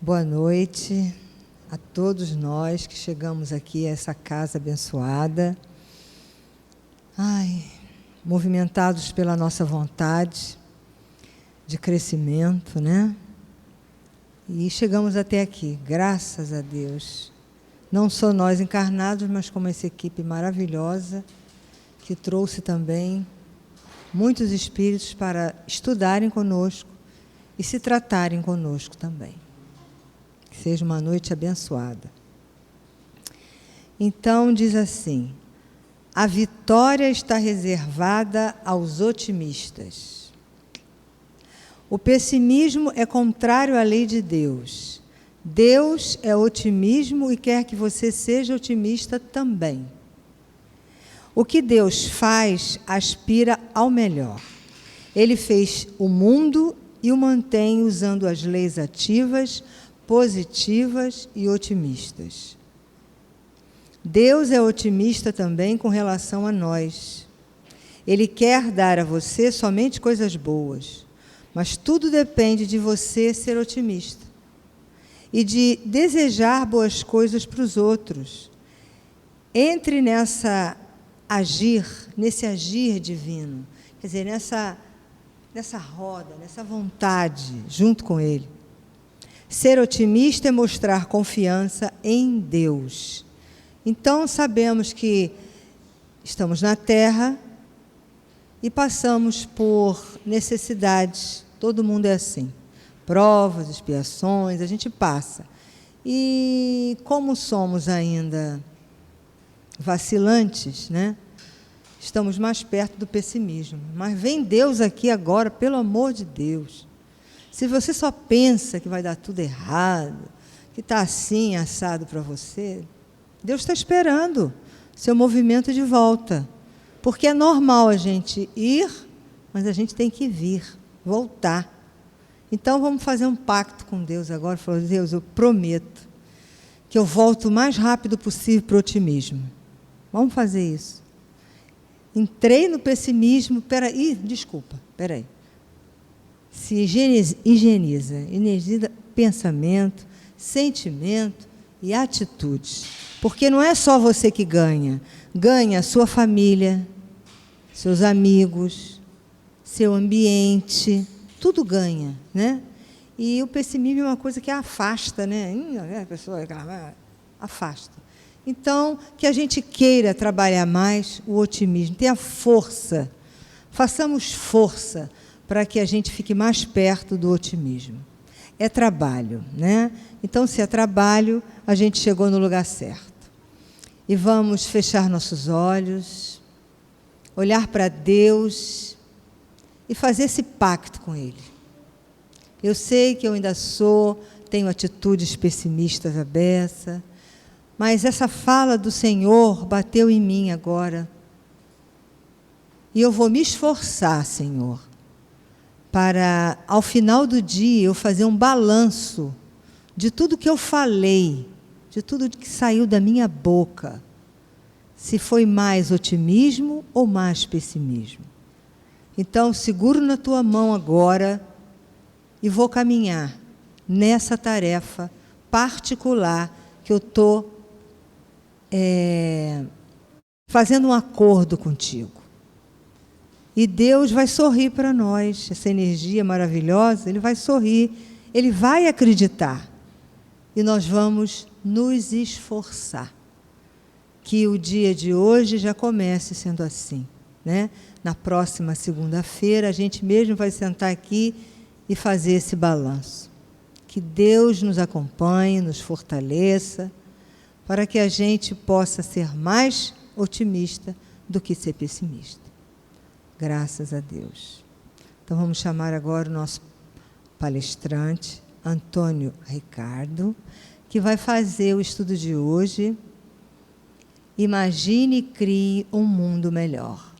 Boa noite a todos nós que chegamos aqui a essa casa abençoada. Movimentados pela nossa vontade de crescimento, né? E chegamos até aqui, graças a Deus. Não só nós encarnados, mas como essa equipe maravilhosa que trouxe também muitos espíritos para estudarem conosco e se tratarem conosco também. Que seja uma noite abençoada. Então, diz assim: a vitória está reservada aos otimistas. O pessimismo é contrário à lei de Deus. Deus é otimismo e quer que você seja otimista também. O que Deus faz aspira ao melhor. Ele fez o mundo e o mantém usando as leis ativas, positivas e otimistas. Deus é otimista também com relação a nós. Ele quer dar a você somente coisas boas, mas tudo depende de você ser otimista e de desejar boas coisas para os outros. Entre nesse agir divino, quer dizer, nessa roda, nessa vontade, junto com Ele. Ser otimista é mostrar confiança em Deus. Então, sabemos que estamos na Terra e passamos por necessidades. Todo mundo é assim. Provas, expiações, a gente passa. E como somos ainda vacilantes, né? Estamos mais perto do pessimismo. Mas vem Deus aqui agora, pelo amor de Deus. Se você só pensa que vai dar tudo errado, que está assim, assado para você, Deus está esperando seu movimento de volta. Porque é normal a gente ir, mas a gente tem que vir, voltar. Então, vamos fazer um pacto com Deus agora. Falou: Deus, eu prometo que eu volto o mais rápido possível para o otimismo. Vamos fazer isso. Entrei no pessimismo. Peraí. Se higieniza pensamento, sentimento e atitudes. Porque não é só você que ganha. Ganha a sua família, seus amigos, seu ambiente, tudo ganha, né? E o pessimismo é uma coisa que afasta, né? A pessoa afasta. Então, que a gente queira trabalhar mais o otimismo, tenha força, façamos força para que a gente fique mais perto do otimismo. É trabalho, né? Então, se é trabalho, a gente chegou no lugar certo. E vamos fechar nossos olhos, olhar para Deus e fazer esse pacto com Ele. Eu sei que eu ainda tenho atitudes pessimistas à beça, mas essa fala do Senhor bateu em mim agora. E eu vou me esforçar, Senhor, para, ao final do dia, eu fazer um balanço de tudo que eu falei, de tudo que saiu da minha boca, se foi mais otimismo ou mais pessimismo. Então, seguro na tua mão agora e vou caminhar nessa tarefa particular que eu estou fazendo um acordo contigo. E Deus vai sorrir para nós, essa energia maravilhosa, Ele vai sorrir, Ele vai acreditar. E nós vamos nos esforçar. Que o dia de hoje já comece sendo assim, né? Na próxima segunda-feira, a gente mesmo vai sentar aqui e fazer esse balanço. Que Deus nos acompanhe, nos fortaleça, para que a gente possa ser mais otimista do que ser pessimista. Graças a Deus. Então, vamos chamar agora o nosso palestrante, Antônio Ricardo, que vai fazer o estudo de hoje. Imagine e crie um mundo melhor.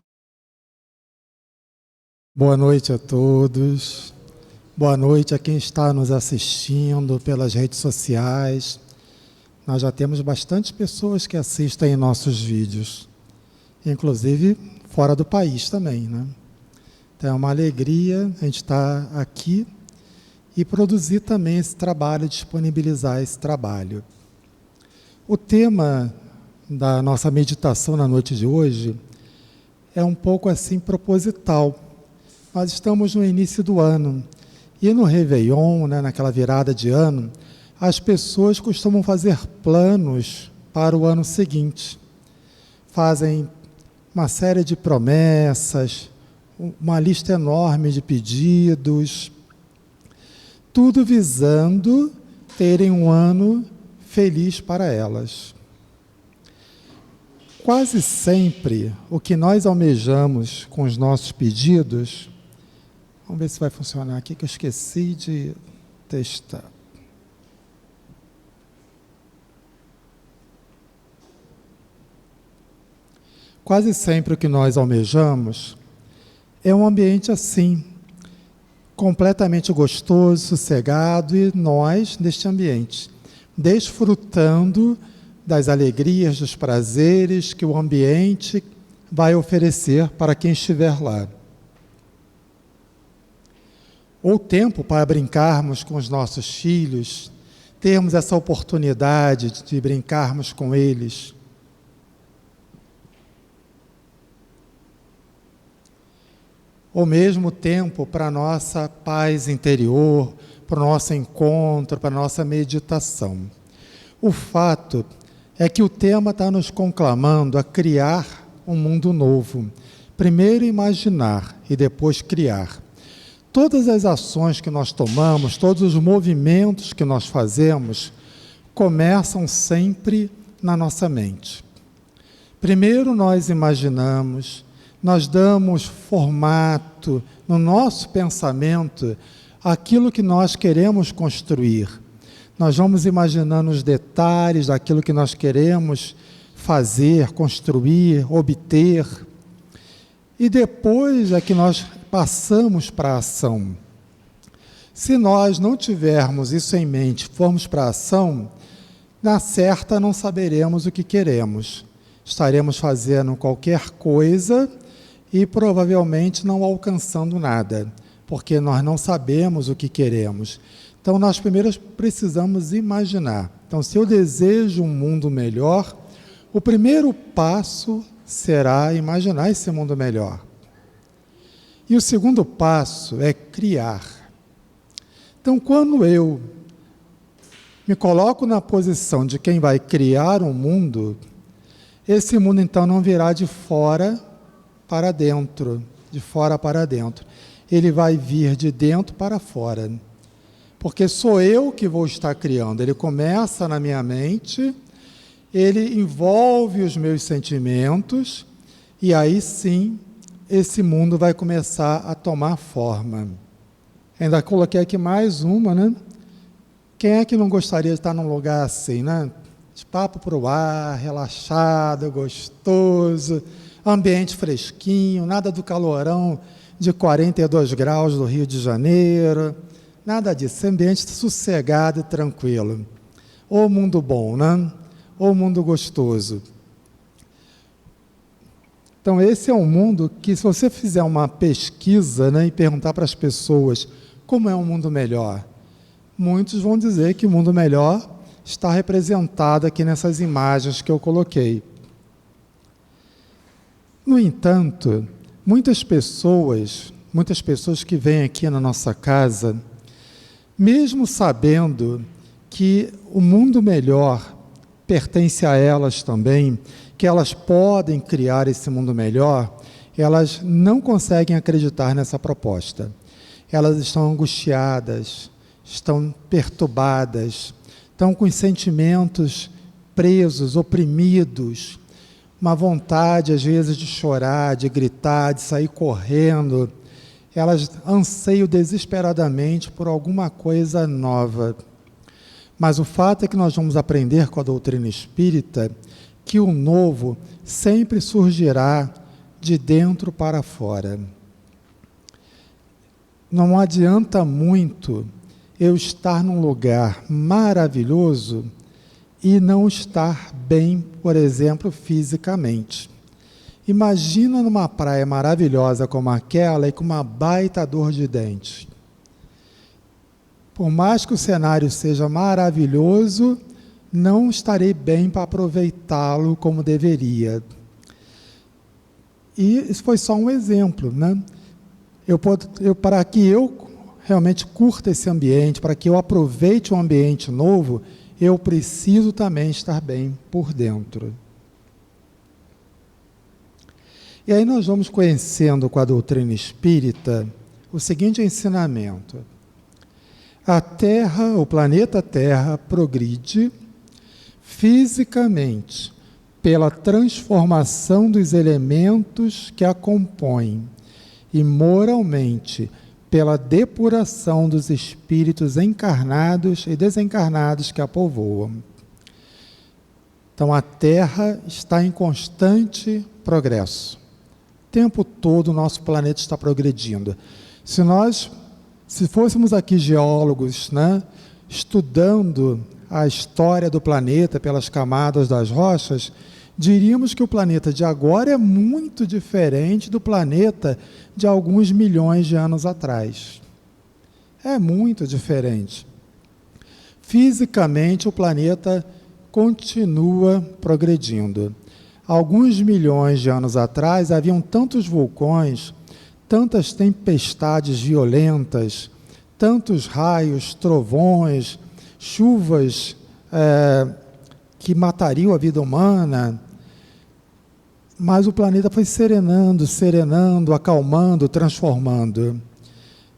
Boa noite a todos. Boa noite a quem está nos assistindo pelas redes sociais. Nós já temos bastante pessoas que assistem nossos vídeos, inclusive fora do país também, né? Então é uma alegria a gente estar aqui e produzir também esse trabalho, disponibilizar esse trabalho. O tema da nossa meditação na noite de hoje é um pouco assim proposital. Nós estamos no início do ano e no Réveillon, naquela virada de ano, as pessoas costumam fazer planos para o ano seguinte. Fazem uma série de promessas, uma lista enorme de pedidos, tudo visando terem um ano feliz para elas. Quase sempre o que nós almejamos com os nossos pedidos, vamos ver se vai funcionar aqui que eu esqueci de testar. Quase sempre o que nós almejamos é um ambiente assim, completamente gostoso, sossegado, e nós, neste ambiente, desfrutando das alegrias, dos prazeres que o ambiente vai oferecer para quem estiver lá. Ou tempo para brincarmos com os nossos filhos, termos essa oportunidade de brincarmos com eles. Ou mesmo tempo para a nossa paz interior, para o nosso encontro, para a nossa meditação. O fato é que o tema está nos conclamando a criar um mundo novo. Primeiro imaginar e depois criar. Todas as ações que nós tomamos, todos os movimentos que nós fazemos, começam sempre na nossa mente. Primeiro nós imaginamos, nós damos formato no nosso pensamento àquilo que nós queremos construir. Nós vamos imaginando os detalhes daquilo que nós queremos fazer, construir, obter. E depois é que nós passamos para a ação. Se nós não tivermos isso em mente, formos para a ação, na certa não saberemos o que queremos. Estaremos fazendo qualquer coisa e provavelmente não alcançando nada, porque nós não sabemos o que queremos. Então, nós primeiro precisamos imaginar. Então, se eu desejo um mundo melhor, o primeiro passo será imaginar esse mundo melhor. E o segundo passo é criar. Então, quando eu me coloco na posição de quem vai criar um mundo, esse mundo, então, não virá de fora para dentro, de fora para dentro. Ele vai vir de dentro para fora. Porque sou eu que vou estar criando. Ele começa na minha mente, ele envolve os meus sentimentos, e aí sim, esse mundo vai começar a tomar forma. Ainda coloquei aqui mais uma, né? Quem é que não gostaria de estar num lugar assim, né? De papo para o ar, relaxado, gostoso, ambiente fresquinho, nada do calorão de 42 graus do Rio de Janeiro, nada disso, ambiente sossegado e tranquilo. Ô mundo bom, né? Ô mundo gostoso. Então, esse é um mundo que, se você fizer uma pesquisa, né, e perguntar para as pessoas como é um mundo melhor, muitos vão dizer que o mundo melhor está representado aqui nessas imagens que eu coloquei. No entanto, muitas pessoas que vêm aqui na nossa casa, mesmo sabendo que o mundo melhor pertence a elas também, que elas podem criar esse mundo melhor, elas não conseguem acreditar nessa proposta. Elas estão angustiadas, estão perturbadas, estão com os sentimentos presos, oprimidos, uma vontade às vezes de chorar, de gritar, de sair correndo. Elas anseiam desesperadamente por alguma coisa nova. Mas o fato é que nós vamos aprender com a doutrina espírita que o novo sempre surgirá de dentro para fora. Não adianta muito eu estar num lugar maravilhoso e não estar bem, por exemplo, fisicamente. Imagina numa praia maravilhosa como aquela e com uma baita dor de dente. Por mais que o cenário seja maravilhoso, não estarei bem para aproveitá-lo como deveria. E isso foi só um exemplo, né? Para que eu realmente curta esse ambiente, para que eu aproveite um ambiente novo, eu preciso também estar bem por dentro. E aí nós vamos conhecendo com a doutrina espírita o seguinte ensinamento: a Terra, o planeta Terra, progride fisicamente pela transformação dos elementos que a compõem e moralmente pela depuração dos espíritos encarnados e desencarnados que a povoam. Então a Terra está em constante progresso. O tempo todo o nosso planeta está progredindo. Se fôssemos aqui geólogos, né, estudando a história do planeta pelas camadas das rochas, diríamos que o planeta de agora é muito diferente do planeta de alguns milhões de anos atrás. É muito diferente. Fisicamente, o planeta continua progredindo. Alguns milhões de anos atrás, haviam tantos vulcões, tantas tempestades violentas, tantos raios, trovões, chuvas que matariam a vida humana, mas o planeta foi serenando, acalmando, transformando.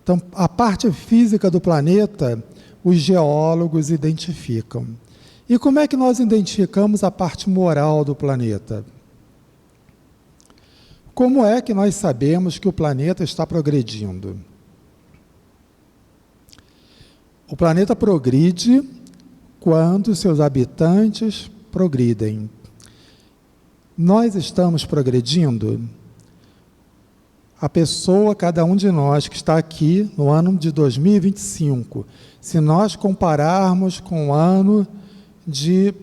Então, a parte física do planeta, os geólogos identificam. E como é que nós identificamos a parte moral do planeta? Como é que nós sabemos que o planeta está progredindo? O planeta progride quando seus habitantes progridem. Nós estamos progredindo? A pessoa, cada um de nós que está aqui no ano de 2025, se nós compararmos com o ano de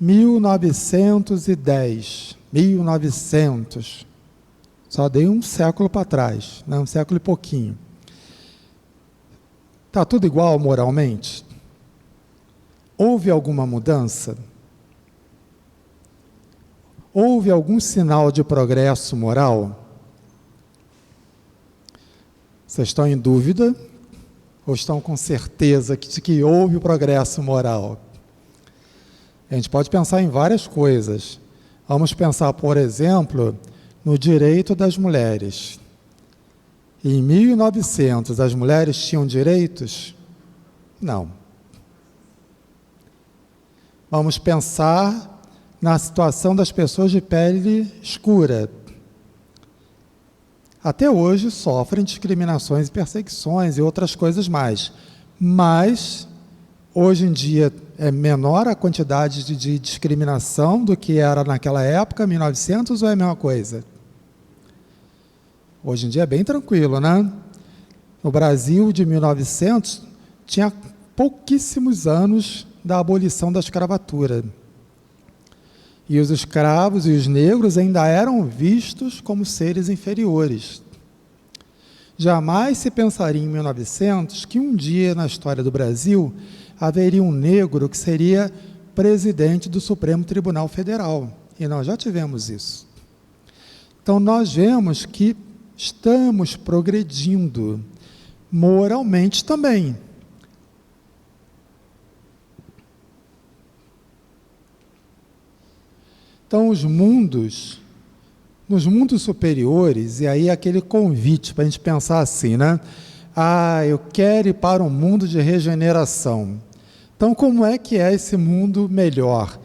1910, 1900, só dei um século para trás, né? Um século e pouquinho. Está tudo igual moralmente? Houve alguma mudança? Houve algum sinal de progresso moral? Vocês estão em dúvida? Ou estão com certeza de que houve progresso moral? A gente pode pensar em várias coisas. Vamos pensar, por exemplo, no direito das mulheres. Em 1900, as mulheres tinham direitos? Não. Vamos pensar na situação das pessoas de pele escura. Até hoje sofrem discriminações e perseguições e outras coisas mais. Mas, hoje em dia, é menor a quantidade de discriminação do que era naquela época, 1900, ou é a mesma coisa? Hoje em dia é bem tranquilo, né? No Brasil, de 1900, tinha pouquíssimos anos da abolição da escravatura. E os escravos e os negros ainda eram vistos como seres inferiores. Jamais se pensaria em 1900 que um dia na história do Brasil haveria um negro que seria presidente do Supremo Tribunal Federal. E nós já tivemos isso. Então nós vemos que estamos progredindo moralmente também. Então, nos mundos superiores, e aí aquele convite para a gente pensar assim, né? Eu quero ir para um mundo de regeneração. Então, como é que é esse mundo melhor?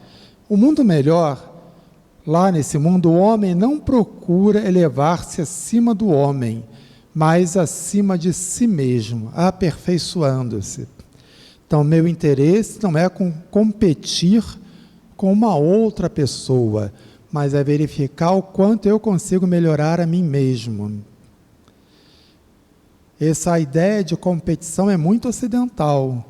O mundo melhor, lá nesse mundo, o homem não procura elevar-se acima do homem, mas acima de si mesmo, aperfeiçoando-se. Então, meu interesse não é competir com uma outra pessoa, mas é verificar o quanto eu consigo melhorar a mim mesmo. Essa ideia de competição é muito ocidental.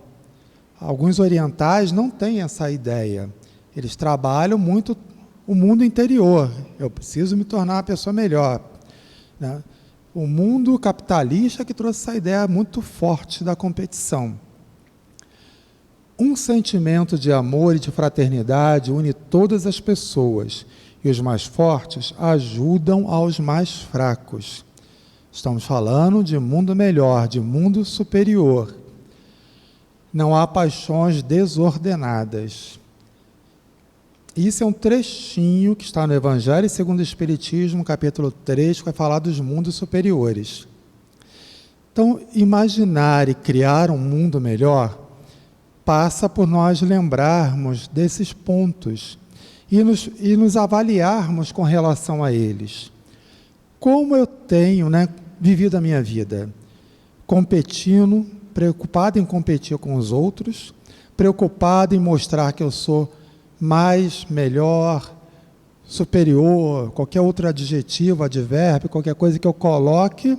Alguns orientais não têm essa ideia. Eles trabalham muito o mundo interior. Eu preciso me tornar uma pessoa melhor, né? O mundo capitalista que trouxe essa ideia muito forte da competição. Um sentimento de amor e de fraternidade une todas as pessoas, e os mais fortes ajudam aos mais fracos. Estamos falando de mundo melhor, de mundo superior. Não há paixões desordenadas. Isso é um trechinho que está no Evangelho segundo o Espiritismo, capítulo 3, que vai falar dos mundos superiores. Então, imaginar e criar um mundo melhor passa por nós lembrarmos desses pontos e nos avaliarmos com relação a eles. Como eu tenho vivido a minha vida? Competindo, preocupado em competir com os outros, preocupado em mostrar que eu sou mais, melhor, superior, qualquer outro adjetivo, advérbio, qualquer coisa que eu coloque,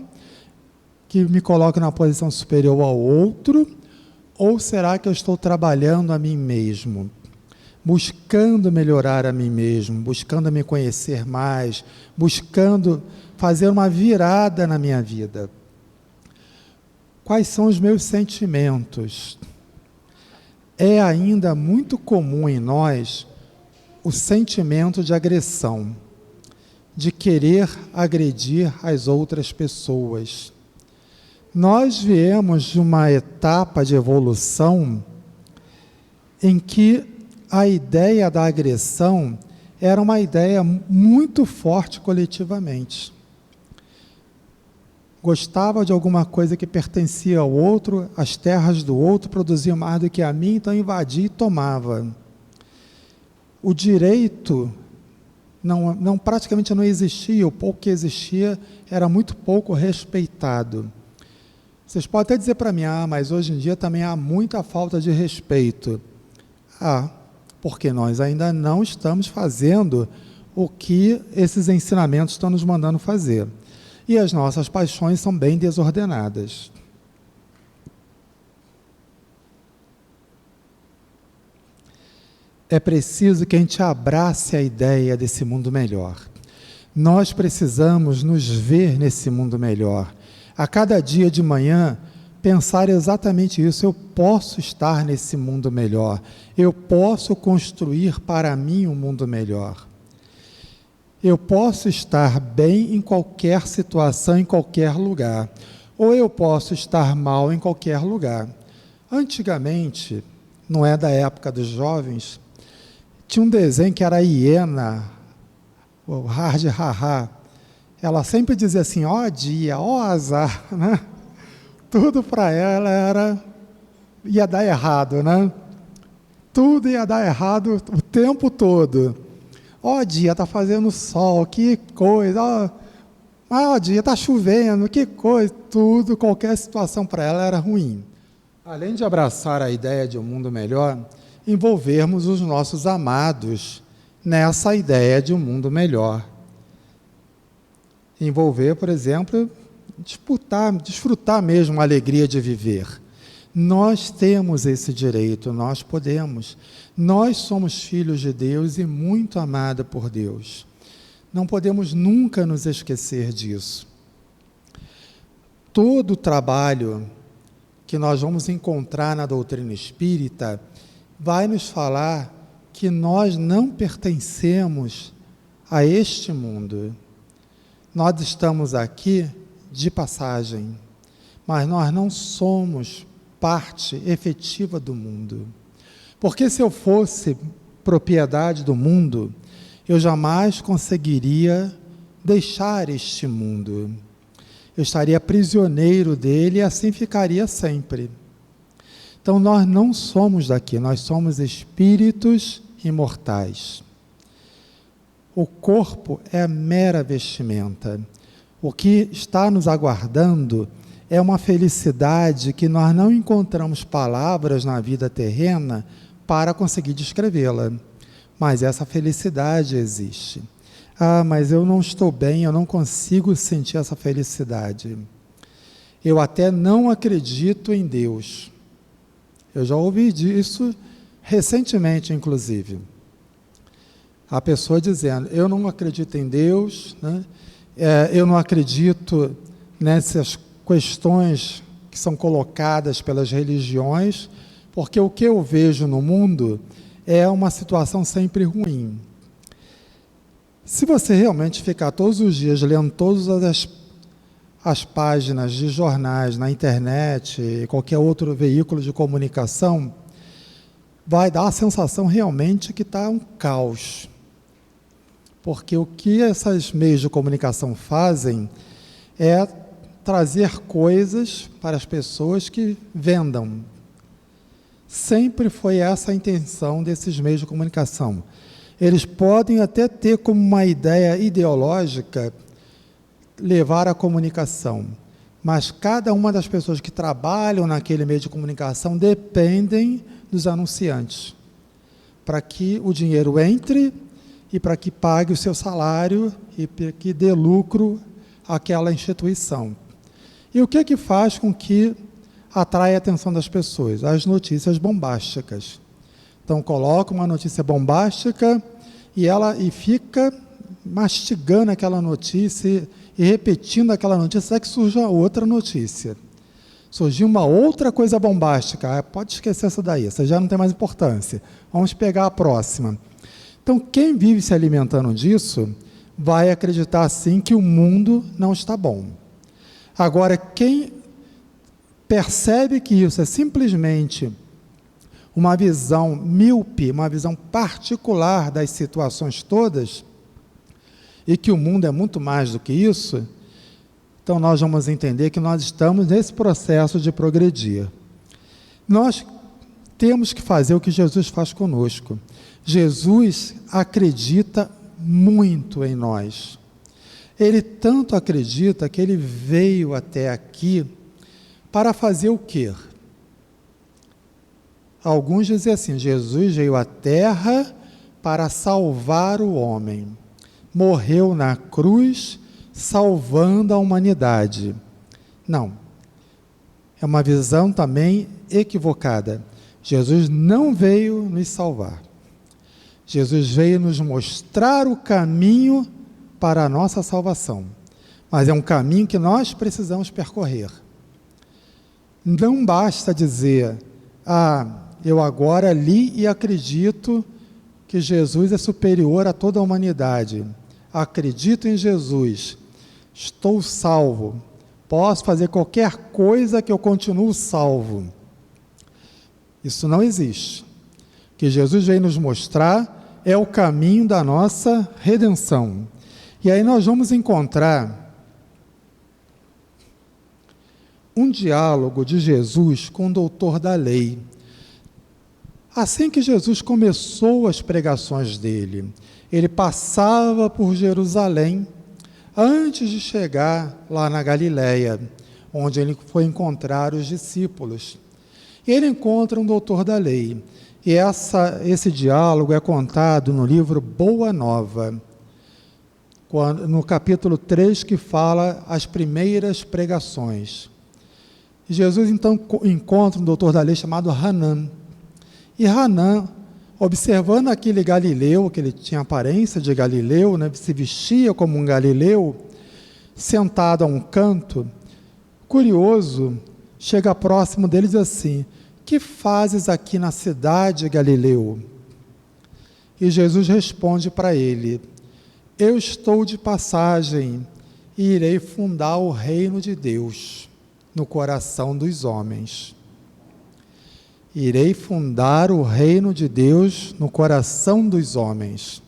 que me coloque na posição superior ao outro, ou será que eu estou trabalhando a mim mesmo, buscando melhorar a mim mesmo, buscando me conhecer mais, buscando fazer uma virada na minha vida? Quais são os meus sentimentos? É ainda muito comum em nós o sentimento de agressão, de querer agredir as outras pessoas. Nós viemos de uma etapa de evolução em que a ideia da agressão era uma ideia muito forte coletivamente. Gostava de alguma coisa que pertencia ao outro, as terras do outro produziam mais do que a mim, então invadia e tomava. O direito praticamente não existia, o pouco que existia era muito pouco respeitado. Vocês podem até dizer para mim, mas hoje em dia também há muita falta de respeito. Porque nós ainda não estamos fazendo o que esses ensinamentos estão nos mandando fazer. E as nossas paixões são bem desordenadas. É preciso que a gente abrace a ideia desse mundo melhor. Nós precisamos nos ver nesse mundo melhor. A cada dia de manhã, pensar exatamente isso. Eu posso estar nesse mundo melhor. Eu posso construir para mim um mundo melhor. Eu posso estar bem em qualquer situação, em qualquer lugar. Ou eu posso estar mal em qualquer lugar. Antigamente, não é da época dos jovens, tinha um desenho que era a hiena, o hard ha-ha. Ela sempre dizia assim, dia, azar, né? Tudo para ela ia dar errado, né? Tudo ia dar errado o tempo todo. Dia, está fazendo sol, que coisa. Dia, está chovendo, que coisa. Tudo, qualquer situação para ela era ruim. Além de abraçar a ideia de um mundo melhor, envolvermos os nossos amados nessa ideia de um mundo melhor. Envolver, por exemplo, desfrutar mesmo a alegria de viver. Nós temos esse direito, nós podemos. Nós somos filhos de Deus e muito amados por Deus. Não podemos nunca nos esquecer disso. Todo o trabalho que nós vamos encontrar na doutrina espírita vai nos falar que nós não pertencemos a este mundo. Nós estamos aqui de passagem, mas nós não somos parte efetiva do mundo. Porque se eu fosse propriedade do mundo, eu jamais conseguiria deixar este mundo. Eu estaria prisioneiro dele e assim ficaria sempre. Então nós não somos daqui, nós somos espíritos imortais. O corpo é a mera vestimenta. O que está nos aguardando é uma felicidade que nós não encontramos palavras na vida terrena para conseguir descrevê-la. Mas essa felicidade existe. Mas eu não estou bem, eu não consigo sentir essa felicidade. Eu até não acredito em Deus. Eu já ouvi disso recentemente, inclusive. A pessoa dizendo, eu não acredito em Deus, né? Eu não acredito nessas questões que são colocadas pelas religiões, porque o que eu vejo no mundo é uma situação sempre ruim. Se você realmente ficar todos os dias lendo todas as páginas de jornais na internet e qualquer outro veículo de comunicação, vai dar a sensação realmente que está um caos. Porque o que esses meios de comunicação fazem é trazer coisas para as pessoas que vendam. Sempre foi essa a intenção desses meios de comunicação. Eles podem até ter como uma ideia ideológica levar a comunicação, mas cada uma das pessoas que trabalham naquele meio de comunicação dependem dos anunciantes, para que o dinheiro entre e para que pague o seu salário e para que dê lucro àquela instituição. E o que faz com que atrai a atenção das pessoas? As notícias bombásticas. Então, coloca uma notícia bombástica e fica mastigando aquela notícia e repetindo aquela notícia até que surja outra notícia. Surgiu uma outra coisa bombástica, pode esquecer essa daí, essa já não tem mais importância. Vamos pegar a próxima. Então, quem vive se alimentando disso, vai acreditar sim que o mundo não está bom. Agora, quem percebe que isso é simplesmente uma visão míope, uma visão particular das situações todas, e que o mundo é muito mais do que isso, então nós vamos entender que nós estamos nesse processo de progredir. Nós temos que fazer o que Jesus faz conosco. Jesus acredita muito em nós. Ele tanto acredita que ele veio até aqui para fazer o quê? Alguns dizem assim, Jesus veio à terra para salvar o homem. Morreu na cruz, salvando a humanidade. Não. É uma visão também equivocada. Jesus não veio nos salvar. Jesus veio nos mostrar o caminho para a nossa salvação. Mas é um caminho que nós precisamos percorrer. Não basta dizer, eu agora li e acredito que Jesus é superior a toda a humanidade. Acredito em Jesus, estou salvo, posso fazer qualquer coisa que eu continuo salvo. Isso não existe. O que Jesus veio nos mostrar é o caminho da nossa redenção. E aí nós vamos encontrar um diálogo de Jesus com o doutor da lei. Assim que Jesus começou as pregações dele, ele passava por Jerusalém, antes de chegar lá na Galileia, onde ele foi encontrar os discípulos. Ele encontra um doutor da lei, e esse diálogo é contado no livro Boa Nova, no capítulo 3, que fala as primeiras pregações. Jesus, então, encontra um doutor da lei chamado Hanã, e Hanã, observando aquele galileu, que ele tinha aparência de galileu, né, se vestia como um galileu, sentado a um canto, curioso, chega próximo dele e diz assim, que fazes aqui na cidade, Galileu? E Jesus responde para ele, eu estou de passagem e irei fundar o reino de Deus no coração dos homens. Irei fundar o reino de Deus no coração dos homens.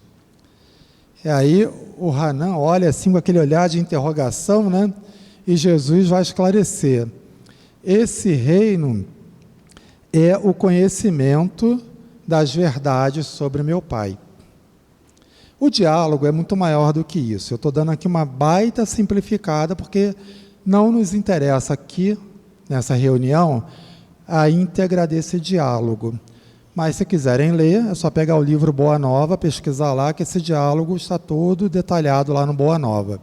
E aí o Hanã olha assim com aquele olhar de interrogação, né? E Jesus vai esclarecer. Esse reino é o conhecimento das verdades sobre meu Pai. O diálogo é muito maior do que isso. Eu estou dando aqui uma baita simplificada, porque não nos interessa aqui, nessa reunião, a íntegra desse diálogo. Mas se quiserem ler, é só pegar o livro Boa Nova, pesquisar lá, que esse diálogo está todo detalhado lá no Boa Nova.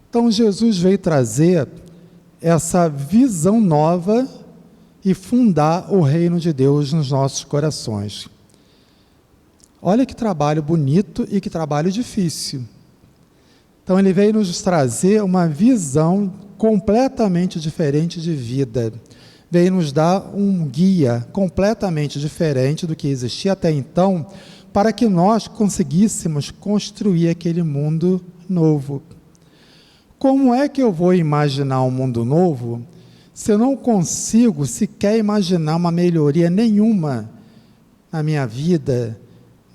Então Jesus veio trazer essa visão nova e fundar o reino de Deus nos nossos corações. Olha que trabalho bonito e que trabalho difícil. Então ele veio nos trazer uma visão completamente diferente de vida, veio nos dar um guia completamente diferente do que existia até então, para que nós conseguíssemos construir aquele mundo novo. Como é que eu vou imaginar um mundo novo se eu não consigo sequer imaginar uma melhoria nenhuma na minha vida,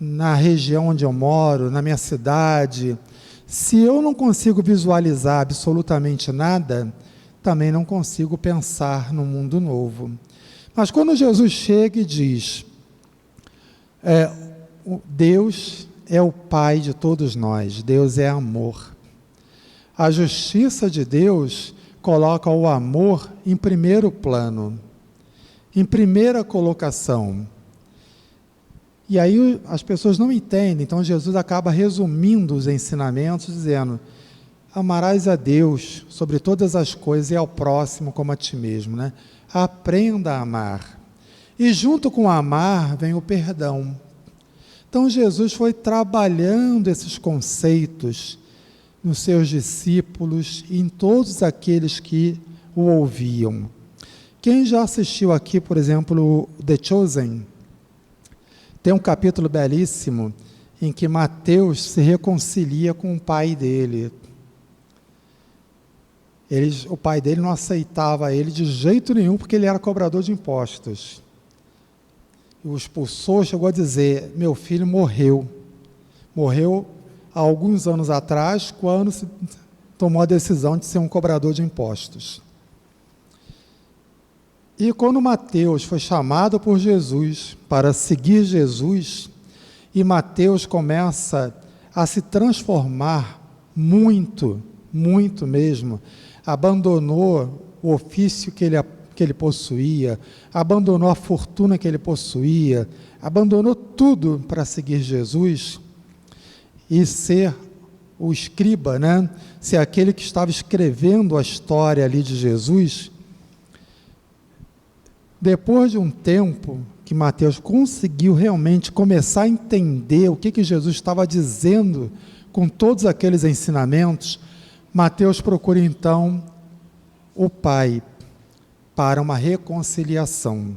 na região onde eu moro, na minha cidade? Se eu não consigo visualizar absolutamente nada, também não consigo pensar no mundo novo. Mas quando Jesus chega e diz, Deus é o Pai de todos nós, Deus é amor. A justiça de Deus coloca o amor em primeiro plano, em primeira colocação. E aí as pessoas não entendem, então Jesus acaba resumindo os ensinamentos, dizendo, amarás a Deus sobre todas as coisas e ao próximo como a ti mesmo, né? Aprenda a amar. E junto com amar vem o perdão. Então Jesus foi trabalhando esses conceitos nos seus discípulos e em todos aqueles que o ouviam. Quem já assistiu aqui, por exemplo, The Chosen, tem um capítulo belíssimo em que Mateus se reconcilia com o pai dele. O pai dele não aceitava ele de jeito nenhum, porque ele era cobrador de impostos. O expulsor chegou a dizer, meu filho morreu. Morreu há alguns anos atrás, quando se tomou a decisão de ser um cobrador de impostos. E quando Mateus foi chamado por Jesus para seguir Jesus, e Mateus começa a se transformar muito, muito mesmo, abandonou o ofício que ele possuía, abandonou a fortuna que ele possuía, abandonou tudo para seguir Jesus e ser o escriba, né? Ser aquele que estava escrevendo a história ali de Jesus. Depois de um tempo que Mateus conseguiu realmente começar a entender o que Jesus estava dizendo com todos aqueles ensinamentos, Mateus procura então o Pai para uma reconciliação.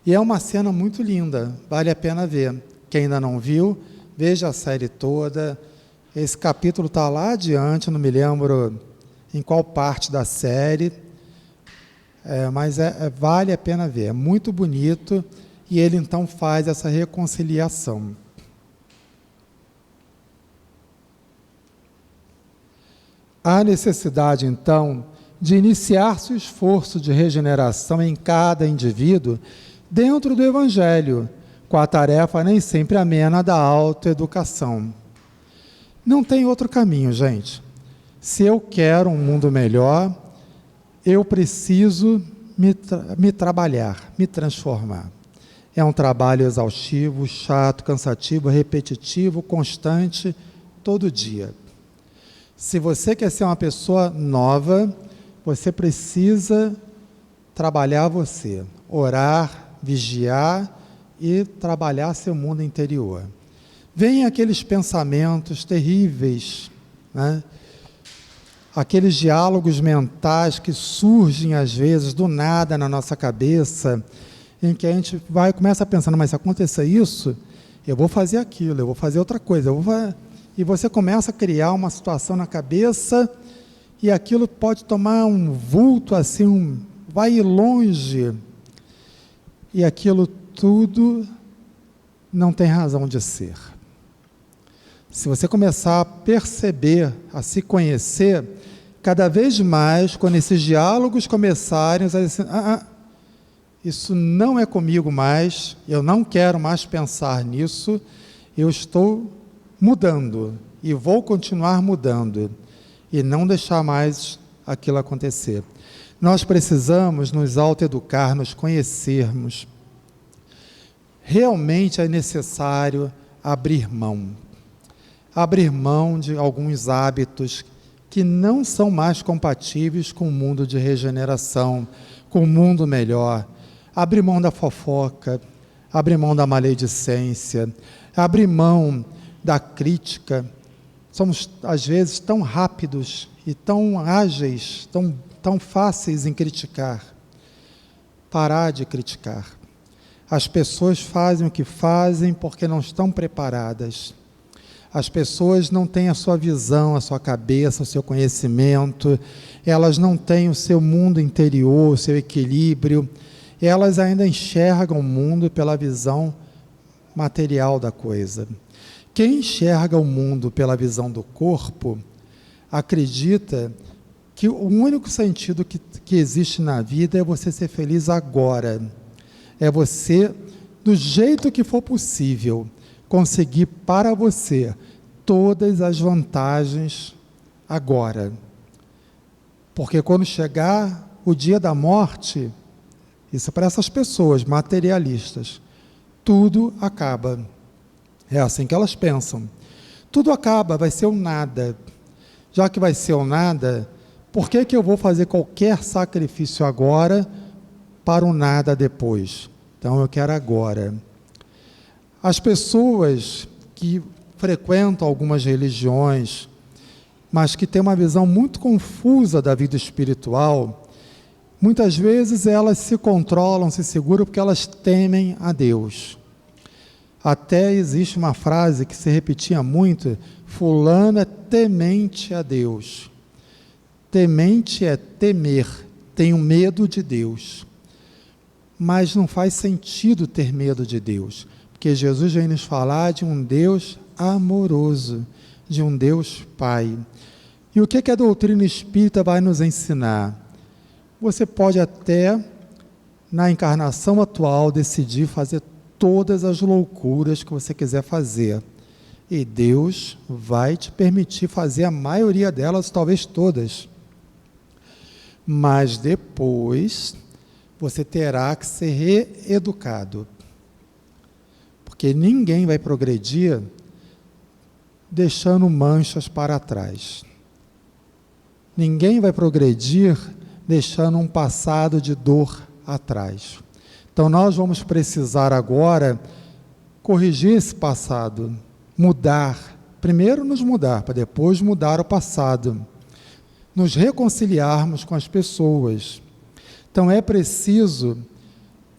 E é uma cena muito linda, vale a pena ver. Quem ainda não viu, veja a série toda. Esse capítulo está lá adiante, não me lembro em qual parte da série, mas vale a pena ver, é muito bonito, e ele então faz essa reconciliação. Há necessidade, então, de iniciar-se o esforço de regeneração em cada indivíduo dentro do Evangelho, com a tarefa nem sempre amena da autoeducação. Não tem outro caminho, gente. Se eu quero um mundo melhor, eu preciso me trabalhar, me transformar. É um trabalho exaustivo, chato, cansativo, repetitivo, constante, todo dia. Se você quer ser uma pessoa nova, você precisa trabalhar você, orar, vigiar e trabalhar seu mundo interior. Vêm aqueles pensamentos terríveis, né? Aqueles diálogos mentais que surgem às vezes do nada na nossa cabeça, em que a gente começa a pensar, mas se acontecer isso, eu vou fazer aquilo, eu vou fazer outra coisa, e você começa a criar uma situação na cabeça, e aquilo pode tomar um vulto assim, vai ir longe, e aquilo tudo não tem razão de ser. Se você começar a perceber, a se conhecer, cada vez mais, quando esses diálogos começarem, você vai dizer, isso não é comigo mais, eu não quero mais pensar nisso, eu estou mudando e vou continuar mudando e não deixar mais aquilo acontecer. Nós precisamos nos autoeducar, nos conhecermos. Realmente é necessário abrir mão de alguns hábitos que não são mais compatíveis com o mundo de regeneração, com o mundo melhor. Abrir mão da fofoca, abrir mão da maledicência, abrir mão da crítica. Somos, às vezes, tão rápidos e tão ágeis, tão fáceis em criticar. parar de criticar. As pessoas fazem o que fazem porque não estão preparadas. As pessoas não têm a sua visão, a sua cabeça, o seu conhecimento, elas não têm o seu mundo interior, o seu equilíbrio, elas ainda enxergam o mundo pela visão material da coisa. Quem enxerga o mundo pela visão do corpo, acredita que o único sentido que existe na vida é você ser feliz agora. É você, do jeito que for possível, conseguir para você todas as vantagens agora. Porque quando chegar o dia da morte, isso é para essas pessoas materialistas, tudo acaba. É assim que elas pensam. Tudo acaba, vai ser o nada. Já que vai ser o nada, por que eu vou fazer qualquer sacrifício agora para o nada depois? Então eu quero agora. As pessoas que frequentam algumas religiões, mas que têm uma visão muito confusa da vida espiritual, muitas vezes elas se controlam, se seguram porque elas temem a Deus. Até existe uma frase que se repetia muito: fulano é temente a Deus. Temente é temer, tenho medo de Deus. Mas não faz sentido ter medo de Deus, porque Jesus vem nos falar de um Deus amoroso, de um Deus Pai. E o que a doutrina espírita vai nos ensinar? Você pode até, na encarnação atual, decidir fazer todas as loucuras que você quiser fazer. E Deus vai te permitir fazer a maioria delas, talvez todas. Mas depois você terá que ser reeducado. Porque ninguém vai progredir deixando manchas para trás. Ninguém vai progredir deixando um passado de dor atrás. Então nós vamos precisar agora corrigir esse passado, mudar, primeiro nos mudar, para depois mudar o passado, nos reconciliarmos com as pessoas. Então é preciso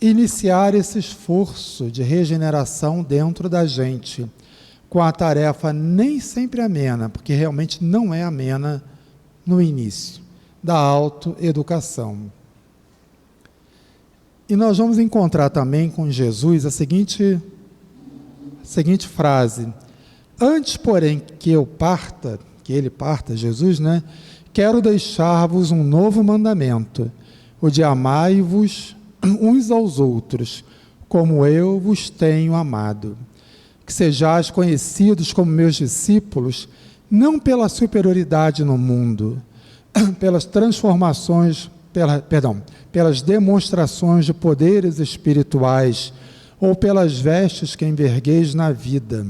iniciar esse esforço de regeneração dentro da gente, com a tarefa nem sempre amena, porque realmente não é amena no início, da autoeducação. E nós vamos encontrar também com Jesus a seguinte frase: antes, porém, que eu parta, que ele parta, Jesus, né? Quero deixar-vos um novo mandamento, o de amai-vos uns aos outros, como eu vos tenho amado. Que sejais conhecidos como meus discípulos, não pela superioridade no mundo, pelas transformações, pelas demonstrações de poderes espirituais ou pelas vestes que envergueis na vida,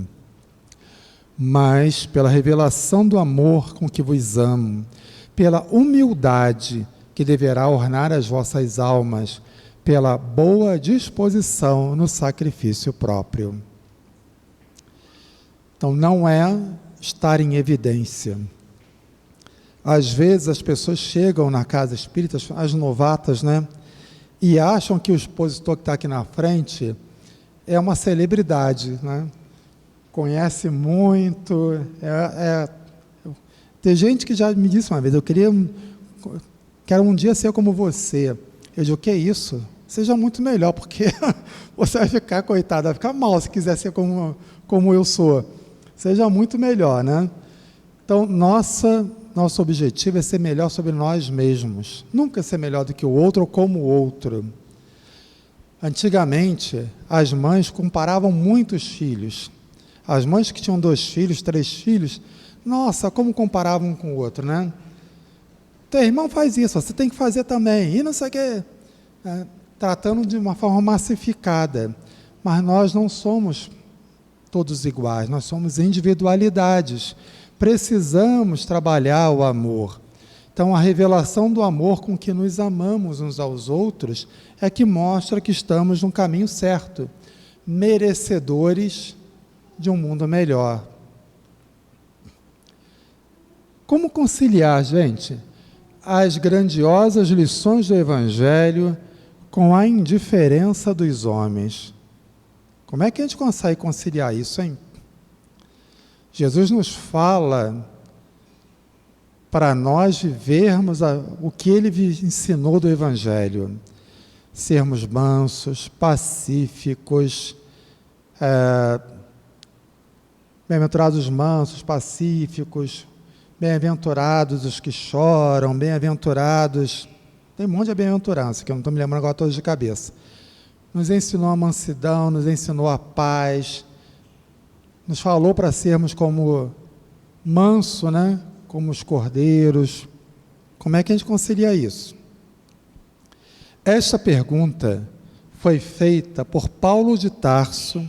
mas pela revelação do amor com que vos amo, pela humildade que deverá ornar as vossas almas, pela boa disposição no sacrifício próprio. Então não é estar em evidência. Às vezes as pessoas chegam na casa espírita, as novatas, né, e acham que o expositor que está aqui na frente é uma celebridade, né? Conhece muito. Tem gente que já me disse uma vez: eu quero um dia ser como você. Eu digo: o que é isso? Seja muito melhor, porque você vai ficar, coitada, vai ficar mal se quiser ser como eu sou. Seja muito melhor, né? Então, nosso objetivo é ser melhor sobre nós mesmos, nunca ser melhor do que o outro ou como o outro. Antigamente, as mães comparavam muito os filhos. As mães que tinham 2 filhos, 3 filhos, nossa, como comparavam um com o outro, né? Teu irmão faz isso, você tem que fazer também, e não sei o quê, tratando de uma forma massificada. Mas nós não somos todos iguais, nós somos individualidades. Precisamos trabalhar o amor. Então, a revelação do amor com que nos amamos uns aos outros é que mostra que estamos no caminho certo, merecedores de um mundo melhor. Como conciliar, gente, as grandiosas lições do Evangelho com a indiferença dos homens. Como é que a gente consegue conciliar isso, hein? Jesus nos fala para nós vivermos o que ele ensinou do Evangelho. Sermos mansos, pacíficos, bem-aventurados os mansos, pacíficos, bem-aventurados os que choram, bem-aventurados... Tem um monte de bem-aventurança, que eu não estou me lembrando agora todos de cabeça. Nos ensinou a mansidão, nos ensinou a paz, nos falou para sermos como manso, né? Como os cordeiros. Como é que a gente concilia isso? Esta pergunta foi feita por Paulo de Tarso,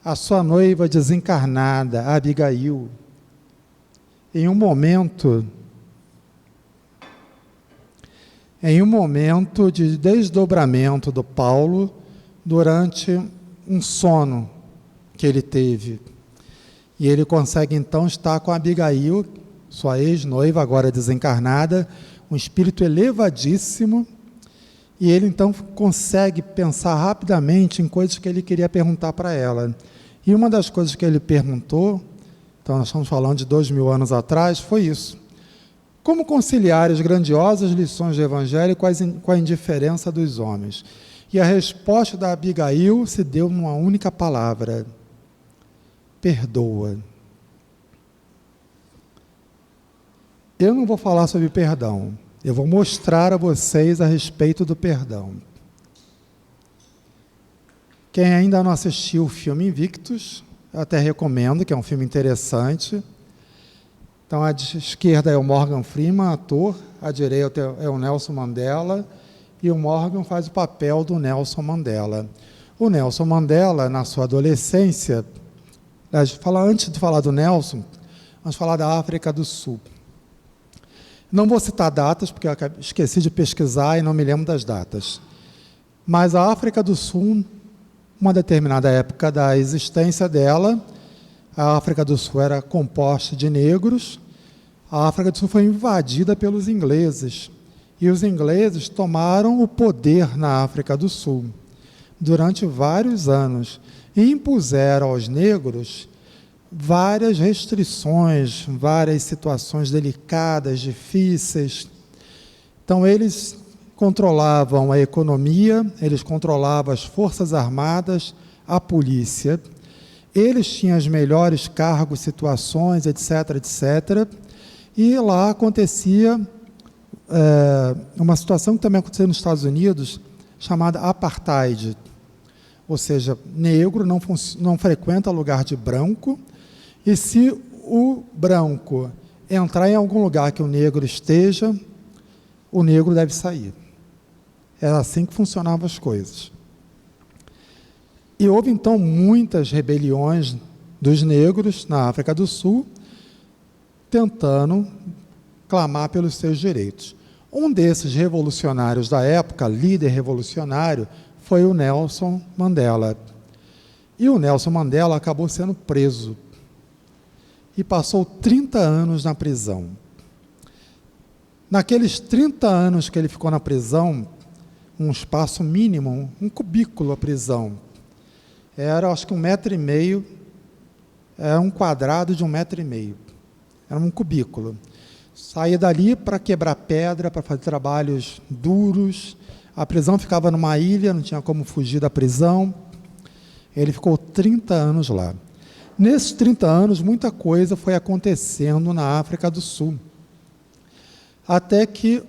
a sua noiva desencarnada, Abigail, em um momento de desdobramento do Paulo durante um sono que ele teve. E ele consegue então estar com Abigail, sua ex-noiva, agora desencarnada, um espírito elevadíssimo, e ele então consegue pensar rapidamente em coisas que ele queria perguntar para ela. E uma das coisas que ele perguntou, então nós estamos falando de 2000 anos atrás, foi isso. Como conciliar as grandiosas lições do Evangelho com a indiferença dos homens? E a resposta da Abigail se deu numa única palavra: perdoa. Eu não vou falar sobre perdão, eu vou mostrar a vocês a respeito do perdão. Quem ainda não assistiu o filme Invictus, eu até recomendo, que é um filme interessante. Então, à esquerda é o Morgan Freeman, ator, à direita é o Nelson Mandela, e o Morgan faz o papel do Nelson Mandela. O Nelson Mandela, na sua adolescência, antes de falar do Nelson, vamos falar da África do Sul. Não vou citar datas, porque eu esqueci de pesquisar e não me lembro das datas. Mas a África do Sul, uma determinada época da existência dela, a África do Sul era composta de negros. A África do Sul foi invadida pelos ingleses. E os ingleses tomaram o poder na África do Sul durante vários anos e impuseram aos negros várias restrições, várias situações delicadas, difíceis. Então, eles controlavam a economia, eles controlavam as forças armadas, a polícia. Eles tinham os melhores cargos, situações, etc., etc. E lá acontecia uma situação que também aconteceu nos Estados Unidos, chamada apartheid. Ou seja, negro não frequenta lugar de branco, e se o branco entrar em algum lugar que o negro esteja, o negro deve sair. Era assim que funcionavam as coisas. E houve, então, muitas rebeliões dos negros na África do Sul, tentando clamar pelos seus direitos. Um desses revolucionários da época, líder revolucionário, foi o Nelson Mandela. E o Nelson Mandela acabou sendo preso e passou 30 anos na prisão. Naqueles 30 anos que ele ficou na prisão, um espaço mínimo, um cubículo a prisão, era, acho que 1,5 metro, era um quadrado de 1,5 metro. Era um cubículo. Saía dali para quebrar pedra, para fazer trabalhos duros. A prisão ficava numa ilha, não tinha como fugir da prisão. Ele ficou 30 anos lá. Nesses 30 anos, muita coisa foi acontecendo na África do Sul. Até que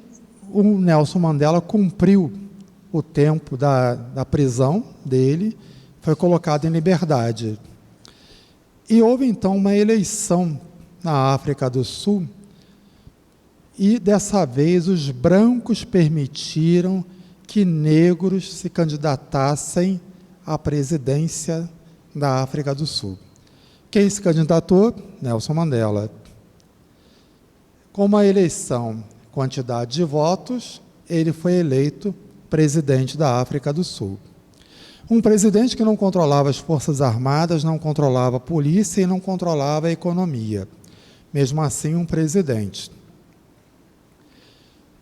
o Nelson Mandela cumpriu o tempo da prisão dele, foi colocado em liberdade. E houve, então, uma eleição na África do Sul, e, dessa vez, os brancos permitiram que negros se candidatassem à presidência da África do Sul. Quem se candidatou? Nelson Mandela. Com uma eleição, quantidade de votos, ele foi eleito presidente da África do Sul. Um presidente que não controlava as forças armadas, não controlava a polícia e não controlava a economia. Mesmo assim, um presidente.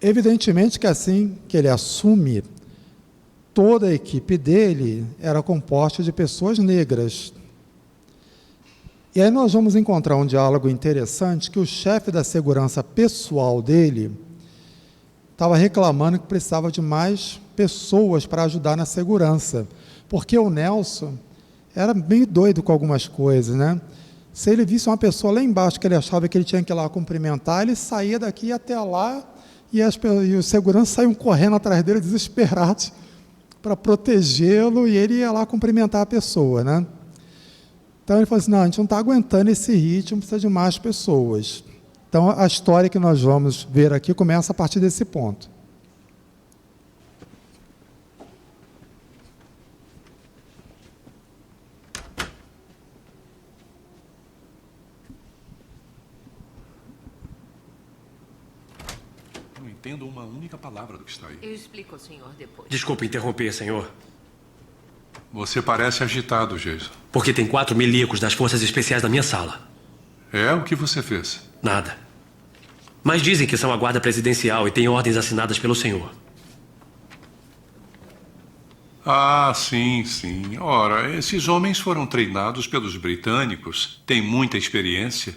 Evidentemente que assim que ele assume, toda a equipe dele era composta de pessoas negras. E aí nós vamos encontrar um diálogo interessante que o chefe da segurança pessoal dele estava reclamando que precisava de mais pessoas para ajudar na segurança, porque o Nelson era meio doido com algumas coisas, né? Se ele visse uma pessoa lá embaixo que ele achava que ele tinha que ir lá cumprimentar, ele saía daqui até lá e os seguranças saíam correndo atrás dele desesperados para protegê-lo, e ele ia lá cumprimentar a pessoa, né? Então ele falou assim, não, a gente não está aguentando esse ritmo, precisa de mais pessoas. Então a história que nós vamos ver aqui começa a partir desse ponto. Não entendo uma única palavra do que está aí. Eu explico ao senhor depois. Desculpe interromper, senhor. Você parece agitado, Jason. Porque tem 4 milicos das forças especiais na minha sala. É o que você fez? Nada. Mas dizem que são a guarda presidencial e têm ordens assinadas pelo senhor. Ah, sim, sim. Ora, esses homens foram treinados pelos britânicos. Têm muita experiência.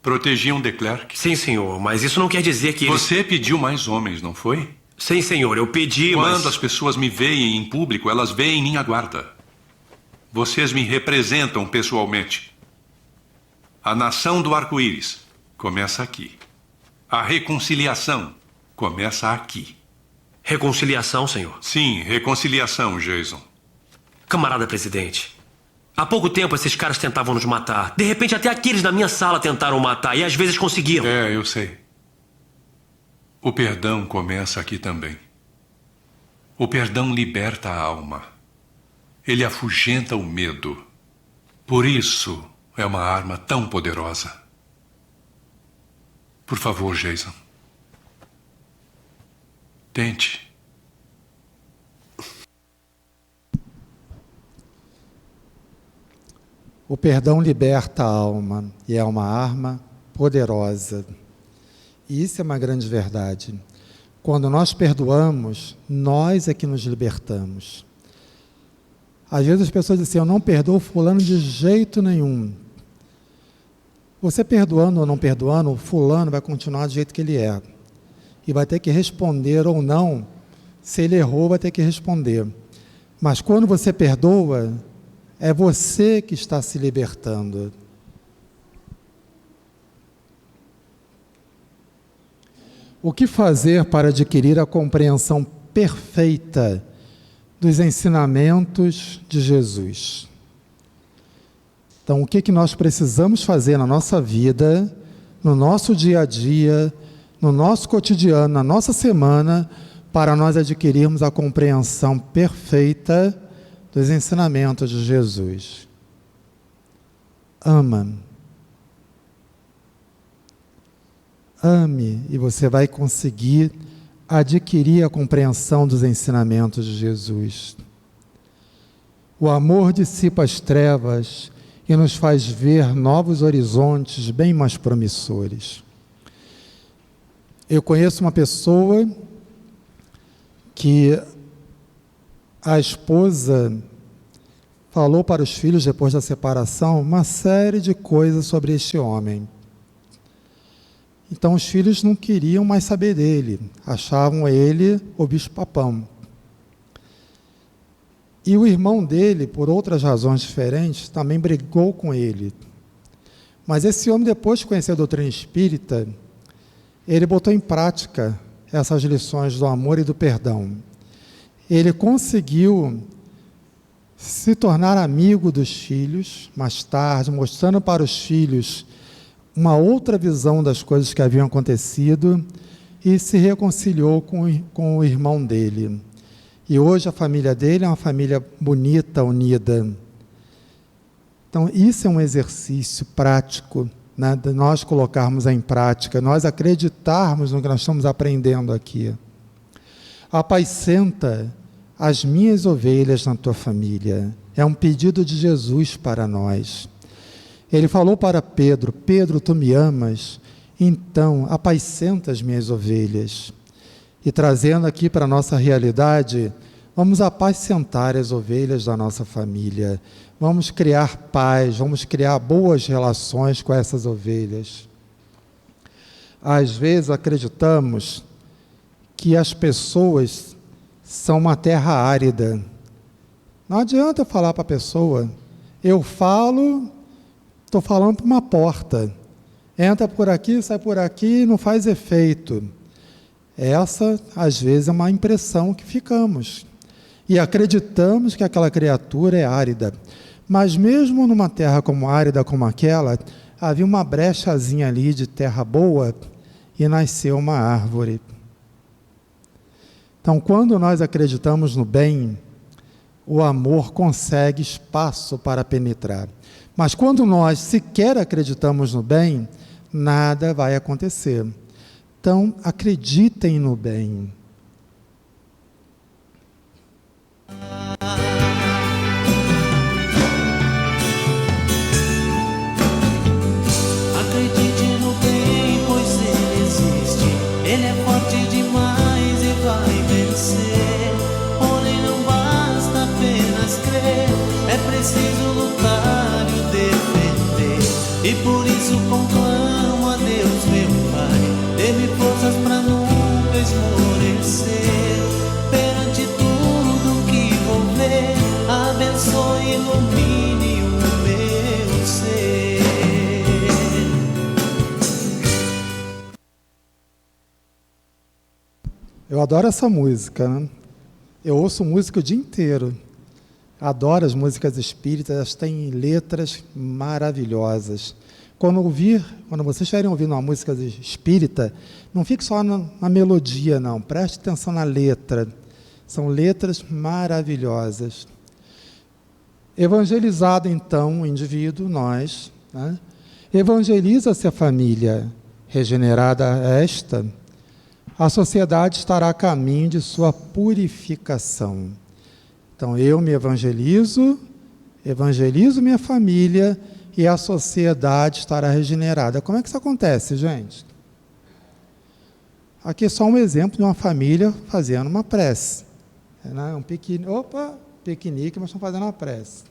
Protegiam de Klerk. Sim, senhor, mas isso não quer dizer que Você pediu mais homens, não foi? Sim, senhor, eu pedi, Quando mas... as pessoas me veem em público, elas veem minha guarda. Vocês me representam pessoalmente. A nação do arco-íris começa aqui. A reconciliação começa aqui. Reconciliação, senhor? Sim, reconciliação, Jason. Camarada presidente, há pouco tempo esses caras tentavam nos matar. De repente até aqueles na minha sala tentaram matar e às vezes conseguiram. É, eu sei. O perdão começa aqui também. O perdão liberta a alma. Ele afugenta o medo. Por isso é uma arma tão poderosa. Por favor, Jason. Tente. O perdão liberta a alma e é uma arma poderosa. E isso é uma grande verdade. Quando nós perdoamos, nós é que nos libertamos. Às vezes as pessoas dizem assim, eu não perdoo fulano de jeito nenhum. Você perdoando ou não perdoando, o fulano vai continuar do jeito que ele é. E vai ter que responder ou não. Se ele errou, vai ter que responder. Mas quando você perdoa, é você que está se libertando. O que fazer para adquirir a compreensão perfeita dos ensinamentos de Jesus? Então, o que nós precisamos fazer na nossa vida, no nosso dia a dia, no nosso cotidiano, na nossa semana, para nós adquirirmos a compreensão perfeita dos ensinamentos de Jesus? Ama. Ame e você vai conseguir adquirir a compreensão dos ensinamentos de Jesus. O amor dissipa as trevas e nos faz ver novos horizontes bem mais promissores. Eu conheço uma pessoa que a esposa falou para os filhos, depois da separação, uma série de coisas sobre este homem. Então os filhos não queriam mais saber dele, achavam ele o bicho-papão. E o irmão dele, por outras razões diferentes, também brigou com ele. Mas esse homem, depois de conhecer a doutrina espírita, ele botou em prática essas lições do amor e do perdão. Ele conseguiu se tornar amigo dos filhos, mais tarde, mostrando para os filhos uma outra visão das coisas que haviam acontecido, e se reconciliou com o irmão dele. E hoje a família dele é uma família bonita, unida. Então, isso é um exercício prático, né, de nós colocarmos em prática, nós acreditarmos no que nós estamos aprendendo aqui. Apacenta as minhas ovelhas na tua família. É um pedido de Jesus para nós. Ele falou para Pedro, Pedro, tu me amas? Então, apacenta as minhas ovelhas. E trazendo aqui para a nossa realidade, Vamos apacentar as ovelhas da nossa família. Vamos criar paz, vamos criar boas relações com essas ovelhas. Às vezes acreditamos que as pessoas são uma terra árida. Não adianta eu falar para a pessoa. Eu falo, estou falando para uma porta. Entra por aqui, sai por aqui, não faz efeito. Essa, às vezes, é uma impressão que ficamos. E acreditamos que aquela criatura é árida. Mas mesmo numa terra como árida como aquela, havia uma brechazinha ali de terra boa e nasceu uma árvore. Então, quando nós acreditamos no bem, o amor consegue espaço para penetrar. Mas quando nós sequer acreditamos no bem, nada vai acontecer. Então, acreditem no bem. Acredite no bem, pois ele existe. Ele é forte demais e vai vencer. Porém não basta apenas crer, é preciso lutar e o defender. E por isso conclamo a Deus, meu Pai, dê-me forças para nunca esmorecer. Perante tudo que vou ver, abençoe e ilumine o meu ser. Eu adoro essa música, né? Eu ouço música o dia inteiro. Adoro as músicas espíritas, elas têm letras maravilhosas. Quando vocês estiverem ouvindo uma música espírita, não fique só na melodia, não. Preste atenção na letra. São letras maravilhosas. Evangelizado, então, o indivíduo, nós, né? Evangeliza-se a família. Regenerada esta, a sociedade estará a caminho de sua purificação. Então, eu me evangelizo minha família e a sociedade estará regenerada. Como é que isso acontece, gente? Aqui é só um exemplo de uma família fazendo uma prece. Um piquenique, mas estão fazendo uma prece.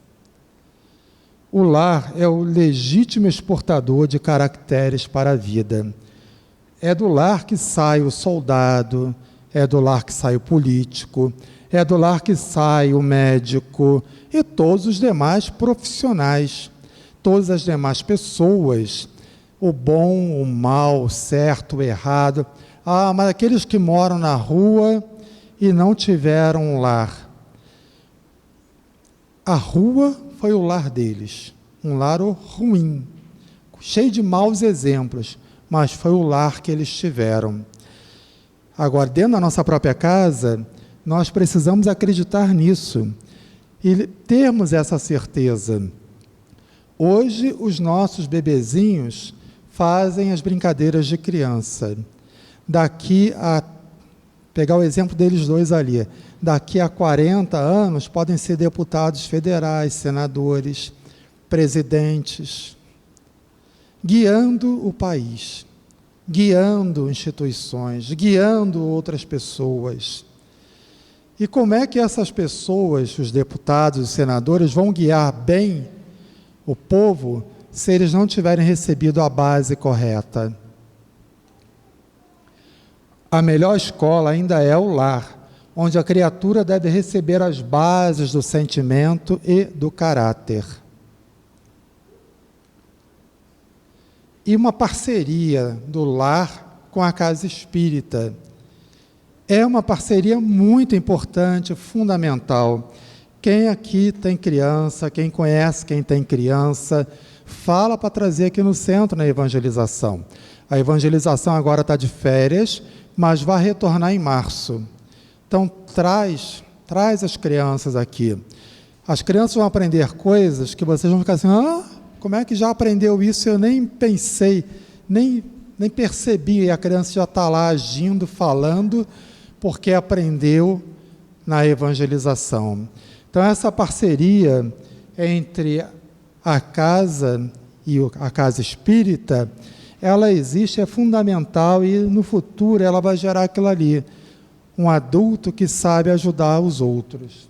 O lar é o legítimo exportador de caracteres para a vida. É do lar que sai o soldado, é do lar que sai o político, é do lar que sai o médico e todos os demais profissionais, todas as demais pessoas, o bom, o mal, o certo, o errado. Mas aqueles que moram na rua e não tiveram um lar. A rua foi o lar deles, um lar ruim, cheio de maus exemplos, mas foi o lar que eles tiveram. Agora, dentro da nossa própria casa, nós precisamos acreditar nisso e termos essa certeza. Hoje, os nossos bebezinhos fazem as brincadeiras de criança. Daqui a... pegar o exemplo deles dois ali. Daqui a 40 anos, podem ser deputados federais, senadores, presidentes, guiando o país, guiando instituições, guiando outras pessoas. E como é que essas pessoas, os deputados, os senadores, vão guiar bem o povo se eles não tiverem recebido a base correta? A melhor escola ainda é o lar, onde a criatura deve receber as bases do sentimento e do caráter. E uma parceria do lar com a casa espírita. É uma parceria muito importante, fundamental. Quem aqui tem criança, quem conhece quem tem criança, fala para trazer aqui no centro na evangelização. A evangelização agora está de férias, mas vai retornar em março. Então, traz as crianças aqui. As crianças vão aprender coisas que vocês vão ficar assim, como é que já aprendeu isso? Eu nem pensei, nem percebi. E a criança já está lá agindo, falando, porque aprendeu na evangelização. Então, essa parceria entre a casa e a casa espírita, ela existe, é fundamental e no futuro ela vai gerar aquilo ali. um adulto que sabe ajudar os outros.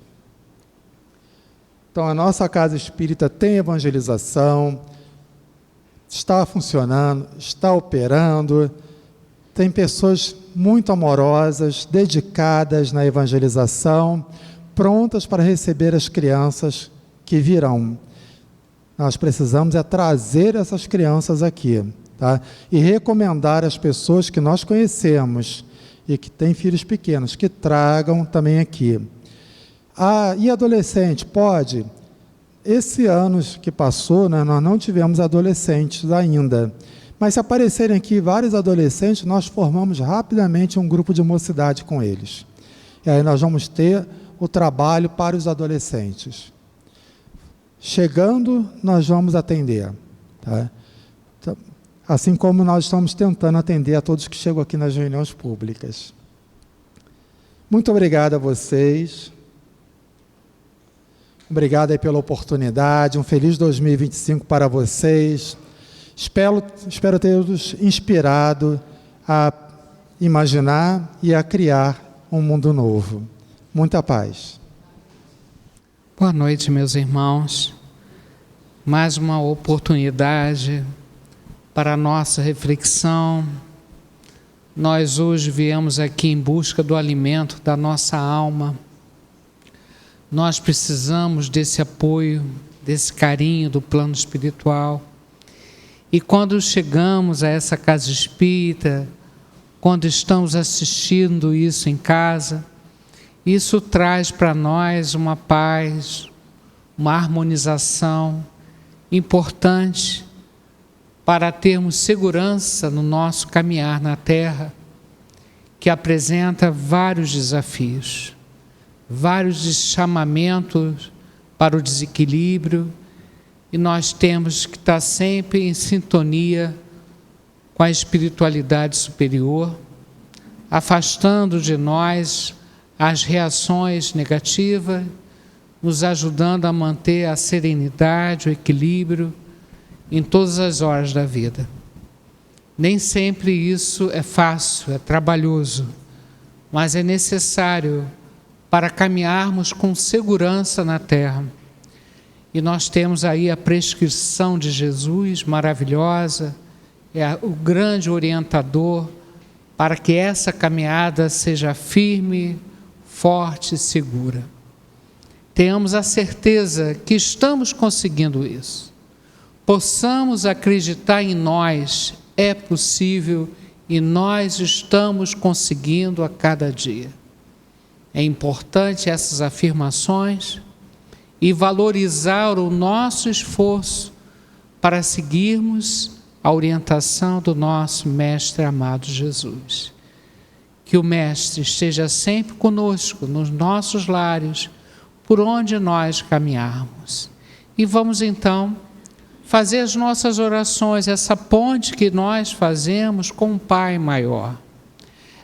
Então, a nossa casa espírita tem evangelização, está funcionando, está operando, tem pessoas muito amorosas, dedicadas na evangelização, prontas para receber as crianças que virão. Nós precisamos trazer essas crianças aqui, tá? E recomendar às pessoas que nós conhecemos e que têm filhos pequenos, que tragam também aqui. E adolescente? Pode. Esse ano que passou, né, nós não tivemos adolescentes ainda. Mas se aparecerem aqui vários adolescentes, nós formamos rapidamente um grupo de mocidade com eles. E aí nós vamos ter o trabalho para os adolescentes. Chegando, nós vamos atender. Tá? Então, assim como nós estamos tentando atender a todos que chegam aqui nas reuniões públicas. Muito obrigado a vocês. Obrigado aí pela oportunidade. Um feliz 2025 para vocês. Espero ter-os inspirado a imaginar e a criar um mundo novo. Muita paz. Boa noite, meus irmãos. Mais uma oportunidade para a nossa reflexão. Nós hoje viemos aqui em busca do alimento da nossa alma. Nós precisamos desse apoio, desse carinho do plano espiritual. E quando chegamos a essa casa espírita, quando estamos assistindo isso em casa, isso traz para nós uma paz, uma harmonização importante para termos segurança no nosso caminhar na Terra, que apresenta vários desafios, vários chamamentos para o desequilíbrio, e nós temos que estar sempre em sintonia com a espiritualidade superior, afastando de nós as reações negativas, nos ajudando a manter a serenidade, o equilíbrio em todas as horas da vida. Nem sempre isso é fácil, é trabalhoso, mas é necessário para caminharmos com segurança na Terra. E nós temos aí a prescrição de Jesus, maravilhosa, é o grande orientador para que essa caminhada seja firme, forte e segura. Tenhamos a certeza que estamos conseguindo isso. Possamos acreditar em nós, é possível e nós estamos conseguindo a cada dia. É importante essas afirmações e valorizar o nosso esforço para seguirmos a orientação do nosso Mestre amado Jesus. Que o Mestre esteja sempre conosco, nos nossos lares, por onde nós caminharmos. E vamos então fazer as nossas orações, essa ponte que nós fazemos com o Pai maior.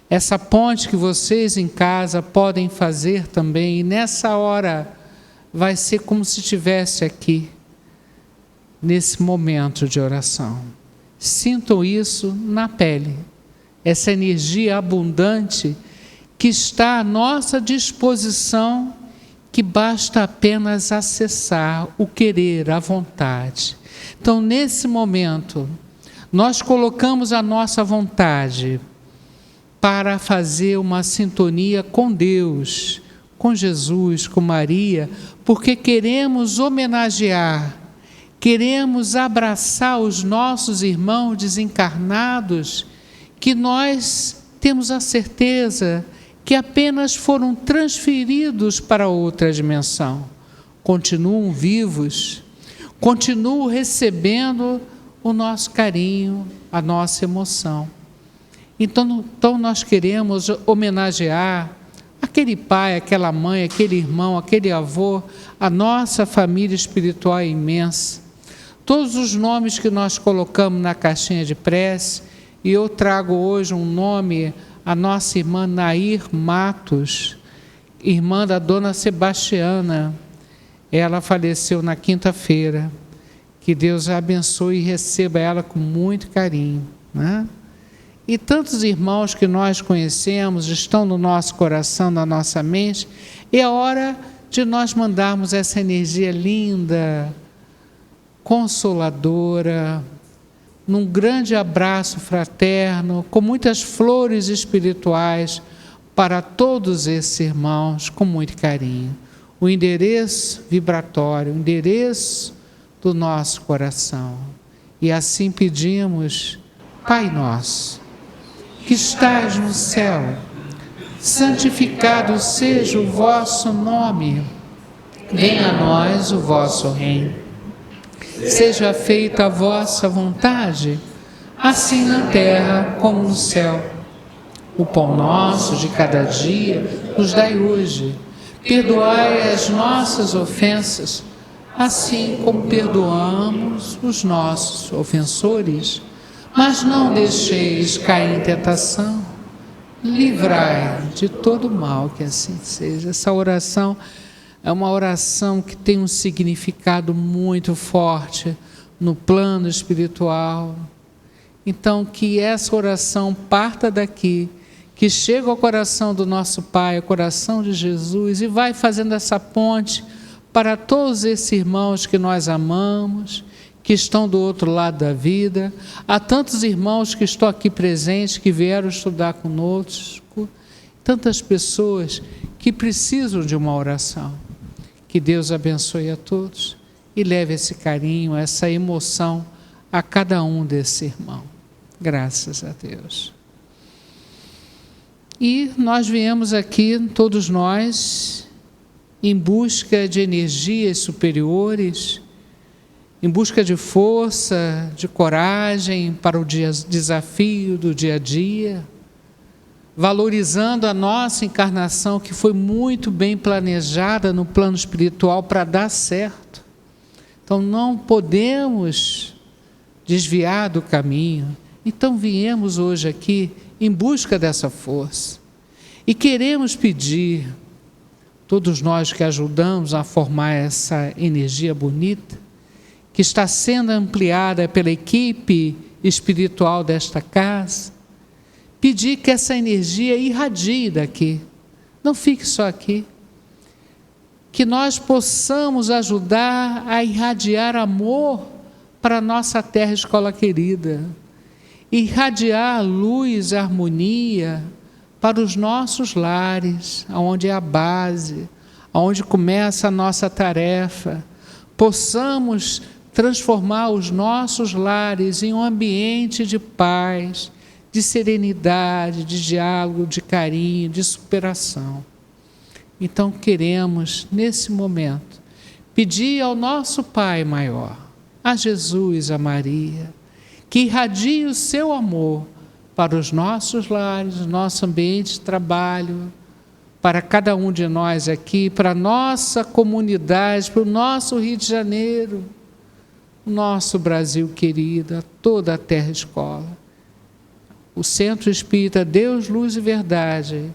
Essa ponte que vocês em casa podem fazer também, e nessa hora vai ser como se estivesse aqui, nesse momento de oração. Sintam isso na pele, essa energia abundante que está à nossa disposição, que basta apenas acessar o querer, a vontade. Então, nesse momento, nós colocamos a nossa vontade para fazer uma sintonia com Deus, com Jesus, com Maria, porque queremos homenagear, queremos abraçar os nossos irmãos desencarnados, que nós temos a certeza que apenas foram transferidos para outra dimensão. Continuam vivos, continuam recebendo o nosso carinho, a nossa emoção. Então nós queremos homenagear aquele pai, aquela mãe, aquele irmão, aquele avô, a nossa família espiritual imensa. Todos os nomes que nós colocamos na caixinha de prece, e eu trago hoje um nome, a nossa irmã Nair Matos, irmã da dona Sebastiana. Ela faleceu na quinta-feira. Que Deus a abençoe e receba ela com muito carinho, né? e tantos irmãos que nós conhecemos, estão no nosso coração, na nossa mente. É a hora de nós mandarmos essa energia linda, consoladora, num grande abraço fraterno, com muitas flores espirituais para todos esses irmãos, com muito carinho. O endereço vibratório, o endereço do nosso coração. E assim pedimos: Pai nosso, que estás no céu, santificado seja o vosso nome. Venha a nós o vosso reino. Seja feita a vossa vontade, assim na terra como no céu. O pão nosso de cada dia nos dai hoje. Perdoai as nossas ofensas, assim como perdoamos os nossos ofensores. Mas não deixeis cair em tentação. Livrai de todo mal, que assim seja. Essa oração é uma oração que tem um significado muito forte no plano espiritual. Então, que essa oração parta daqui, que chega ao coração do nosso Pai, ao coração de Jesus, e vai fazendo essa ponte para todos esses irmãos que nós amamos, que estão do outro lado da vida. Há tantos irmãos que estão aqui presentes, que vieram estudar conosco, tantas pessoas que precisam de uma oração. Que Deus abençoe a todos e leve esse carinho, essa emoção a cada um desse irmão. Graças a Deus. E nós viemos aqui, todos nós, em busca de energias superiores, em busca de força, de coragem para o desafio do dia a dia, valorizando a nossa encarnação, que foi muito bem planejada no plano espiritual para dar certo. Então não podemos desviar do caminho. Então viemos hoje aqui em busca dessa força. E queremos pedir, todos nós que ajudamos a formar essa energia bonita, que está sendo ampliada pela equipe espiritual desta casa, pedir que essa energia irradie daqui, não fique só aqui, que nós possamos ajudar a irradiar amor para a nossa terra escola querida, irradiar luz e harmonia para os nossos lares, onde é a base, onde começa a nossa tarefa. Possamos transformar os nossos lares em um ambiente de paz, de serenidade, de diálogo, de carinho, de superação. Então queremos, nesse momento, pedir ao nosso Pai maior, a Jesus, a Maria, que irradie o seu amor para os nossos lares, nosso ambiente de trabalho, para cada um de nós aqui, para a nossa comunidade, para o nosso Rio de Janeiro, o nosso Brasil querido, a toda a Terra Escola. O Centro Espírita Deus, Luz e Verdade,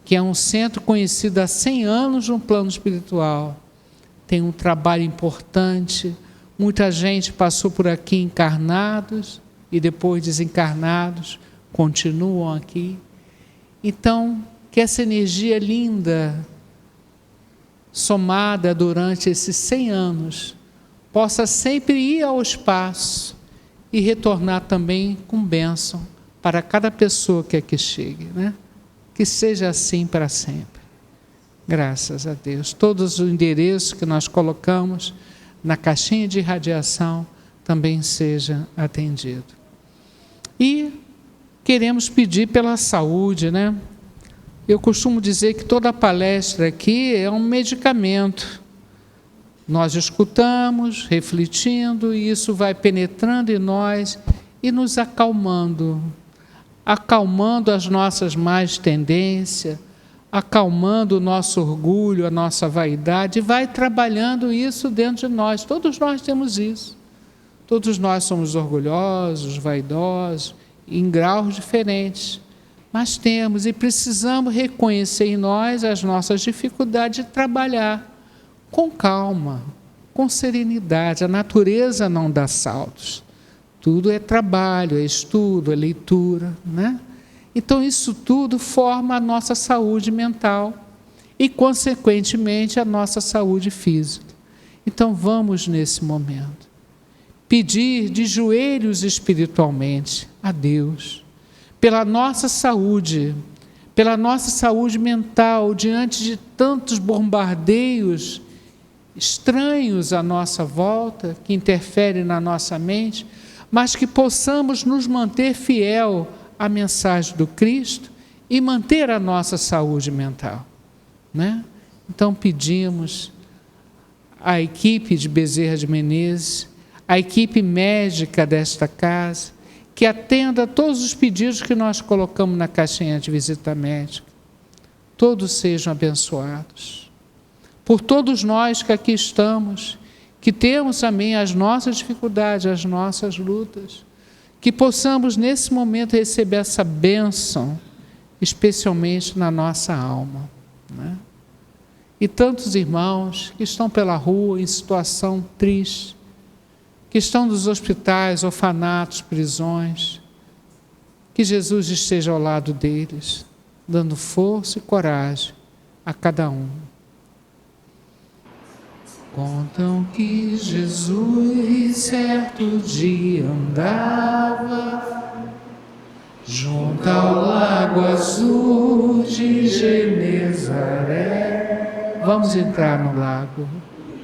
que é um centro conhecido há 100 anos no plano espiritual, tem um trabalho importante. Muita gente passou por aqui encarnados e depois desencarnados, continuam aqui. Então, que essa energia linda, somada durante esses 100 anos, possa sempre ir ao espaço e retornar também com bênção para cada pessoa que aqui chegue, né? Que seja assim para sempre. Graças a Deus. Todos os endereços que nós colocamos na caixinha de radiação também seja atendido. E queremos pedir pela saúde, né? Eu costumo dizer que toda palestra aqui é um medicamento. Nós escutamos, refletindo, e isso vai penetrando em nós e nos acalmando as nossas más tendências, acalmando o nosso orgulho, a nossa vaidade, e vai trabalhando isso dentro de nós. Todos nós temos isso. Todos nós somos orgulhosos, vaidosos, em graus diferentes. Mas temos e precisamos reconhecer em nós as nossas dificuldades de trabalhar com calma, com serenidade. A natureza não dá saltos. Tudo é trabalho, é estudo, é leitura, né? Então, isso tudo forma a nossa saúde mental e, consequentemente, a nossa saúde física. Então, vamos, nesse momento, pedir de joelhos espiritualmente a Deus, pela nossa saúde mental, diante de tantos bombardeios estranhos à nossa volta, que interferem na nossa mente, mas que possamos nos manter fiel à mensagem do Cristo e manter a nossa saúde mental, né? Então pedimos à equipe de Bezerra de Menezes, à equipe médica desta casa, que atenda a todos os pedidos que nós colocamos na caixinha de visita médica. Todos sejam abençoados. Por todos nós que aqui estamos, que temos também as nossas dificuldades, as nossas lutas, que possamos nesse momento receber essa bênção, especialmente na nossa alma, né? E tantos irmãos que estão pela rua em situação triste, que estão nos hospitais, orfanatos, prisões, que Jesus esteja ao lado deles, dando força e coragem a cada um. Contam que Jesus certo dia andava junto ao lago azul de Genezaré. Vamos entrar no lago.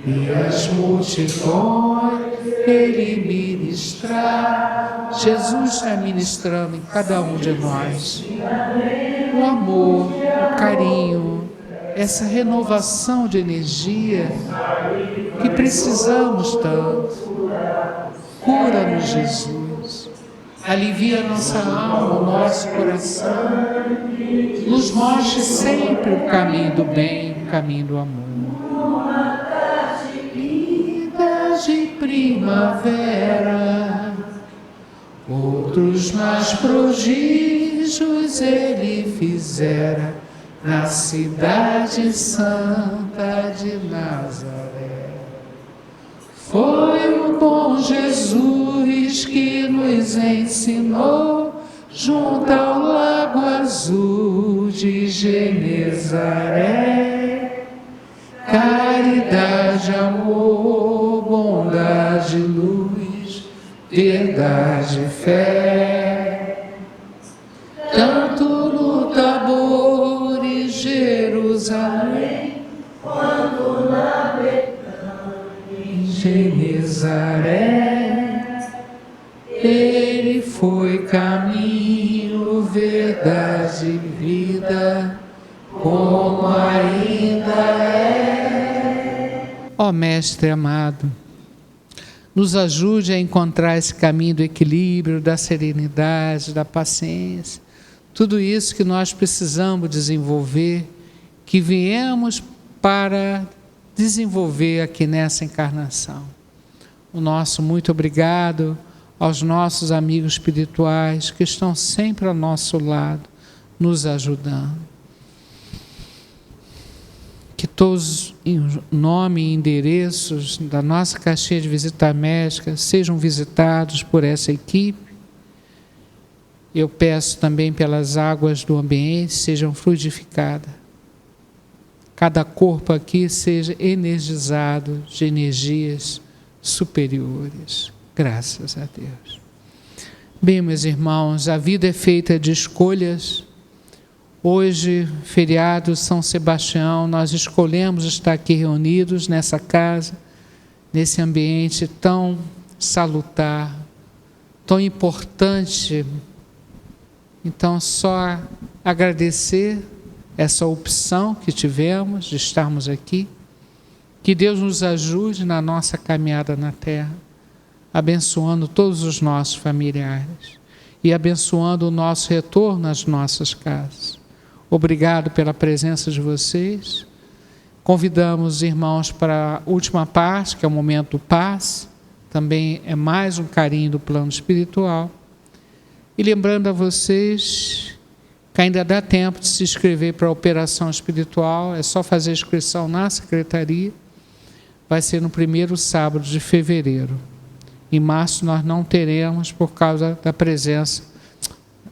E as multidões ele ministrar. Jesus está ministrando em cada um de nós o amor, o carinho, essa renovação de energia que precisamos tanto. Cura-nos, Jesus. Alivia a nossa alma, o nosso coração. Nos mostre sempre o caminho do bem, o caminho do amor. De primavera, outros mais prodígios ele fizera na cidade santa de Nazaré. Foi o bom Jesus que nos ensinou junto ao lago azul de Genezaré. Caridade, amor, bondade, luz, verdade, fé. Tanto no Tabor e Jerusalém, quanto na Betânia em Genezaré, ele foi caminho, verdade e vida, como ainda é. Ó Mestre amado, nos ajude a encontrar esse caminho do equilíbrio, da serenidade, da paciência, tudo isso que nós precisamos desenvolver, que viemos para desenvolver aqui nessa encarnação. O nosso muito obrigado aos nossos amigos espirituais que estão sempre ao nosso lado, nos ajudando. Que todos em nome e endereços da nossa caixinha de visita médica sejam visitados por essa equipe. Eu peço também pelas águas do ambiente sejam fluidificadas. Cada corpo aqui seja energizado de energias superiores. Graças a Deus. Bem, meus irmãos, a vida é feita de escolhas. Hoje, feriado São Sebastião, nós escolhemos estar aqui reunidos nessa casa, nesse ambiente tão salutar, tão importante. Então, só agradecer essa opção que tivemos de estarmos aqui. Que Deus nos ajude na nossa caminhada na terra, abençoando todos os nossos familiares e abençoando o nosso retorno às nossas casas. Obrigado pela presença de vocês. Convidamos os irmãos para a última parte, que é o momento do passe. Também é mais um carinho do plano espiritual. E lembrando a vocês que ainda dá tempo de se inscrever para a operação espiritual. É só fazer a inscrição na secretaria. Vai ser no primeiro sábado de fevereiro. Em março nós não teremos por causa da presença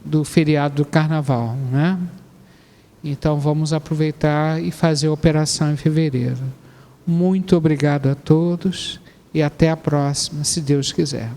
do feriado do Carnaval, né? Então vamos aproveitar e fazer a operação em fevereiro. Muito obrigado a todos e até a próxima, se Deus quiser.